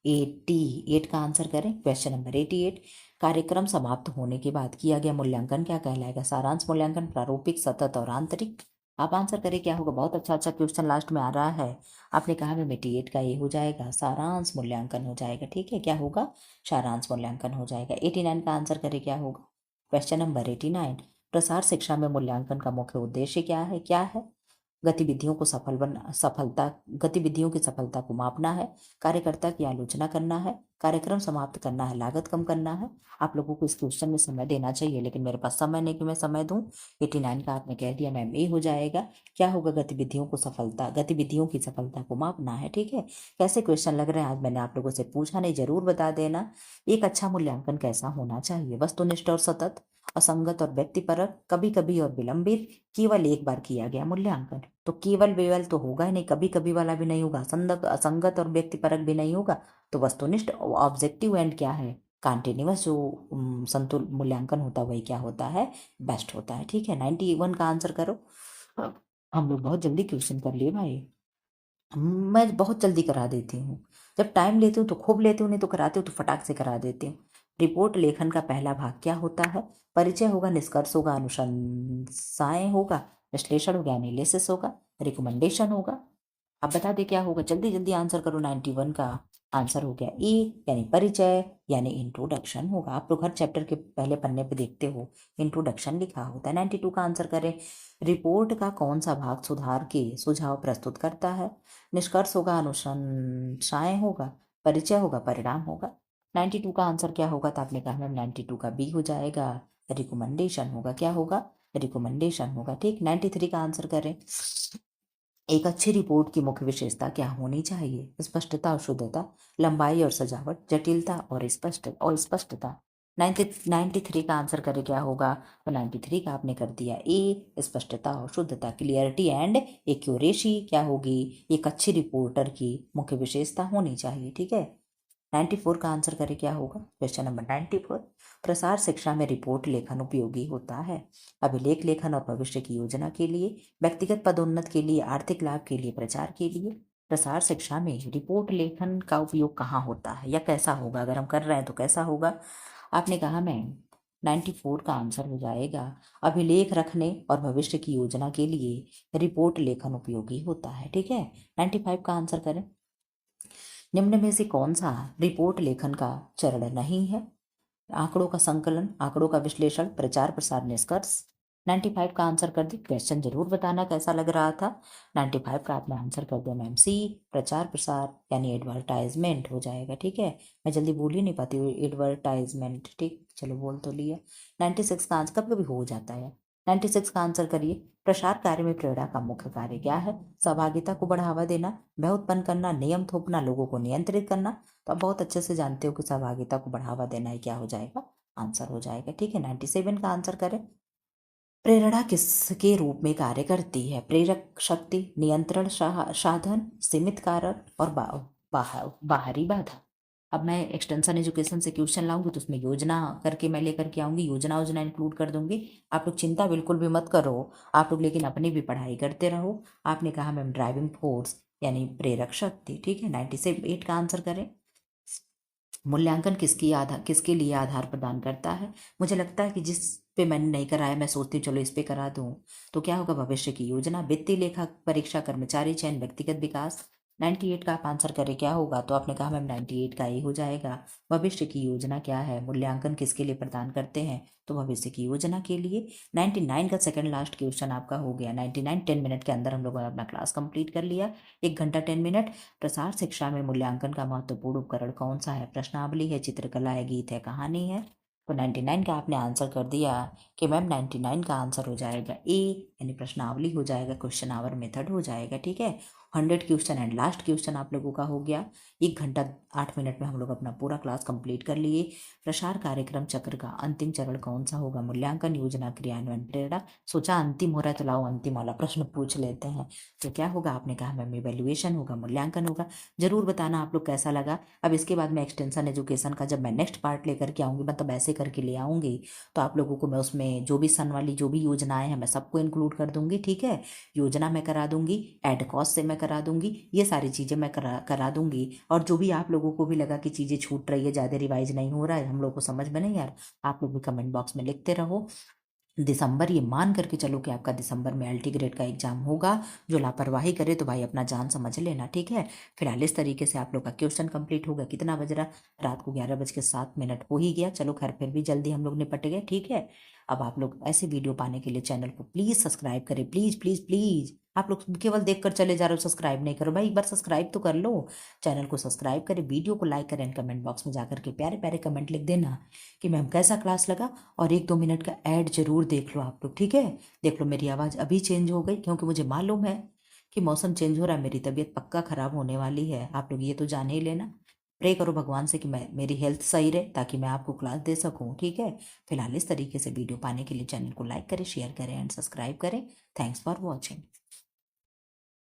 88 का आंसर करें। क्वेश्चन नंबर 88, कार्यक्रम समाप्त होने के बाद किया गया मूल्यांकन क्या कहलाएगा, सारांश मूल्यांकन, प्रारूपिक, सतत और आंतरिक। आप आंसर करें क्या होगा, बहुत अच्छा अच्छा क्वेश्चन लास्ट में आ रहा है। आपने कहा मैम 88 का ये हो जाएगा, सारांश मूल्यांकन हो जाएगा, ठीक है। क्या होगा, सारांश मूल्यांकन हो जाएगा। 89 का आंसर करें क्या होगा। क्वेश्चन नंबर 89, प्रसार शिक्षा में मूल्यांकन का मुख्य उद्देश्य क्या है। गतिविधियों की सफलता को मापना है, कार्यकर्ता की आलोचना करना है, कार्यक्रम समाप्त करना है, लागत कम करना है। आप लोगों को इस क्वेश्चन में समय देना चाहिए, लेकिन मेरे पास समय नहीं कि मैं समय दूं। 89 का आपने कह दिया मैम ए हो जाएगा। क्या होगा, गतिविधियों की सफलता को मापना है, ठीक है। कैसे क्वेश्चन लग रहे हैं, आज मैंने आप लोगों से पूछा नहीं, जरूर बता देना। एक अच्छा मूल्यांकन कैसा होना चाहिए, वस्तुनिष्ठ और सतत, असंगत और व्यक्तिपरक, कभी कभी और विलंबित, केवल एक बार किया गया मूल्यांकन। तो केवल वेवल तो होगा ही नहीं, कभी कभी वाला भी नहीं होगा, असंगत और व्यक्तिपरक भी नहीं होगा। तो वस्तुनिष्ठ, ऑब्जेक्टिव एंड क्या है, कंटिन्यूअस जो संतुल मूल्यांकन होता है वही क्या होता है, बेस्ट होता है, ठीक है। 91 का आंसर करो। हम लोग बहुत जल्दी क्वेश्चन कर लिए भाई, मैं बहुत जल्दी करा देती हूँ। जब टाइम लेती हूँ तो खूब लेती हूँ, नहीं तो कराती हूँ तो फटाक से करा देती हूँ। रिपोर्ट लेखन का पहला भाग क्या होता है, परिचय होगा, निष्कर्ष होगा, अनुशंसाएं होगा, विश्लेषण होगा, एनालिसिस होगा, रिकमेंडेशन होगा। आप बता दे क्या होगा, जल्दी जल्दी आंसर करो। 91 का आंसर हो गया ई, यानी परिचय, यानी इंट्रोडक्शन होगा। आप लोग हर चैप्टर के पहले पन्ने पे देखते हो इंट्रोडक्शन लिखा होता है। 92 का आंसर करें। रिपोर्ट का कौन सा भाग सुधार के सुझाव प्रस्तुत करता है, निष्कर्ष होगा, अनुशंसाएं होगा, परिचय होगा, परिणाम होगा। 92 का आंसर क्या होगा, तो आपने कहा मैम 92 का बी हो जाएगा, रिकमेंडेशन होगा। क्या होगा, रिकमेंडेशन होगा, ठीक। 93 का आंसर करें। एक अच्छी रिपोर्ट की मुख्य विशेषता क्या होनी चाहिए, स्पष्टता और शुद्धता, लंबाई और सजावट, जटिलता और स्पष्टता। 93 का आंसर करें क्या होगा, तो 93 का आपने कर दिया ए, स्पष्टता और शुद्धता, क्लियरिटी एंड एक्यूरेसी क्या होगी, एक अच्छी रिपोर्टर की मुख्य विशेषता होनी चाहिए, ठीक है। 94 का आंसर करें क्या होगा। क्वेश्चन नंबर 94, प्रसार शिक्षा में रिपोर्ट लेखन उपयोगी होता है, अभिलेख लेखन और भविष्य की योजना के लिए, व्यक्तिगत पदोन्नत के लिए, आर्थिक लाभ के लिए, प्रचार के लिए। प्रसार शिक्षा में रिपोर्ट लेखन का उपयोग कहाँ होता है या कैसा होगा, अगर हम कर रहे हैं तो कैसा होगा। आपने कहा मैं 94 का आंसर हो जाएगा, अभिलेख रखने और भविष्य की योजना के लिए रिपोर्ट लेखन उपयोगी होता है, ठीक है। 95 का आंसर करें। निम्न में से कौन सा रिपोर्ट लेखन का चरण नहीं है, आंकड़ों का संकलन, आंकड़ों का विश्लेषण, प्रचार प्रसार, निष्कर्ष। 95 का आंसर कर दी, क्वेश्चन जरूर बताना कैसा लग रहा था। 95 का आपने आंसर कर दिया मैम सी, प्रचार प्रसार यानी एडवर्टाइजमेंट हो जाएगा, ठीक है। मैं जल्दी बोल ही नहीं पाती हूँ, एडवर्टाइजमेंट, ठीक, चलो बोल तो लिया। 96 का आंसर कभी कभी हो जाता है। 96 का आंसर करिए। प्रसार कार्य में प्रेरणा का मुख्य कार्य क्या है, सहभागिता को बढ़ावा देना, भय उत्पन्न करना, नियम थोपना, लोगों को नियंत्रित करना। तो आप बहुत अच्छे से जानते हो कि सहभागिता को बढ़ावा देना ही क्या हो जाएगा, आंसर हो जाएगा, ठीक है। 97 का आंसर करें। प्रेरणा किसके रूप में कार्य करती है, प्रेरक शक्ति, नियंत्रण साधन, सीमित कारक और बाहरी बाधा। अब मैं एक्सटेंशन एजुकेशन से क्वेश्चन लाऊंगी तो उसमें योजना करके मैं लेकर के आऊंगी, योजना योजना इंक्लूड कर दूंगी। आप लोग चिंता बिल्कुल भी मत करो, आप लोग लेकिन अपनी भी पढ़ाई करते रहो। आपने कहा मैम ड्राइविंग फोर्स यानी प्रेरक शक्ति, ठीक है, 90 से 8 का आंसर करें। मूल्यांकन किसके लिए आधार प्रदान करता है? मुझे लगता है कि जिस पे मैंने नहीं कराया मैं सोचती हूँ चलो इस पे करा दूं। तो क्या होगा? भविष्य की योजना, वित्तीय लेखा परीक्षा, कर्मचारी चयन, व्यक्तिगत विकास। 98 का आप आंसर करें क्या होगा? तो आपने कहा मैम 98 का ही हो जाएगा। भविष्य की योजना क्या है? मूल्यांकन किसके लिए प्रदान करते हैं? तो भविष्य की योजना के लिए। 99 का सेकंड लास्ट क्वेश्चन आपका हो गया। 99 10 मिनट के अंदर हम लोगों ने अपना क्लास कंप्लीट कर लिया, 1 घंटा 10 मिनट। प्रसार शिक्षा में मूल्यांकन का महत्वपूर्ण उपकरण कौन सा है? प्रश्नावली है, चित्रकला है, गीत है, कहानी है? तो 99 का आपने आंसर कर दिया कि मैम 99 का आंसर हो जाएगा ए, यानी प्रश्नावली हो जाएगा, क्वेश्चन आवर मेथड हो जाएगा, ठीक है। 100 क्वेश्चन एंड लास्ट क्वेश्चन आप लोगों का हो गया। 1 घंटा 8 मिनट में हम लोग अपना पूरा क्लास कंप्लीट कर लिए। प्रसार कार्यक्रम चक्र का अंतिम चरण कौन सा होगा? मूल्यांकन, योजना, क्रियान्वयन, प्रेरणा। सोचा अंतिम हो रहा है तो लाओ अंतिम वाला प्रश्न पूछ लेते हैं। तो क्या होगा? आपने कहा मैम इवेल्युएशन होगा, मूल्यांकन होगा। जरूर बताना आप लोग कैसा लगा। अब इसके बाद मैं एक्सटेंशन एजुकेशन का जब मैं नेक्स्ट पार्ट लेकर के आऊँगी, मतलब ऐसे करके ले आऊँगी, तो आप लोगों को मैं उसमें जो भी सन वाली जो भी योजनाएं हैं मैं सबको इंक्लूड कर दूंगी, ठीक है। योजना मैं करा दूंगी, एड कॉस्ट से मैं करा दूंगी, ये सारी चीज़ें मैं करा दूंगी। और जो भी आप लोगों को भी लगा कि चीज़ें छूट रही है, ज़्यादा रिवाइज नहीं हो रहा है, हम लोग को समझ में नहीं यार, आप लोग भी कमेंट बॉक्स में लिखते रहो। दिसंबर, ये मान करके चलो कि आपका दिसंबर में एल्टी ग्रेड का एग्जाम होगा। जो लापरवाही करे तो भाई अपना जान समझ लेना, ठीक है। फिलहाल इस तरीके से आप लोग का क्वेश्चन कंप्लीट हो गया। कितना बज रहा? रात को 11:07 हो ही गया। चलो खैर, फिर भी जल्दी हम लोग निपट गए, ठीक है। अब आप लोग ऐसे वीडियो पाने के लिए चैनल को प्लीज़ सब्सक्राइब करें, प्लीज़ प्लीज़ प्लीज़। आप लोग केवल देख कर चले जा रहे हो, सब्सक्राइब नहीं करो भाई, एक बार सब्सक्राइब तो कर लो। चैनल को सब्सक्राइब करें, वीडियो को लाइक करें, कमेंट बॉक्स में जाकर के प्यारे प्यारे कमेंट लिख देना कि मैम कैसा क्लास लगा। और 1-2 मिनट का ऐड जरूर देख लो आप लोग, ठीक है। देख लो मेरी आवाज़ अभी चेंज हो गई, क्योंकि मुझे मालूम है कि मौसम चेंज हो रहा है, मेरी तबीयत पक्का ख़राब होने वाली है, आप लोग ये तो जान ही लेना। प्रे करो भगवान से कि मेरी हेल्थ सही रहे ताकि मैं आपको क्लास दे सकूं, ठीक है। फिलहाल इस तरीके से वीडियो पाने के लिए चैनल को लाइक करें, शेयर करें एंड सब्सक्राइब करें। Thanks for watching.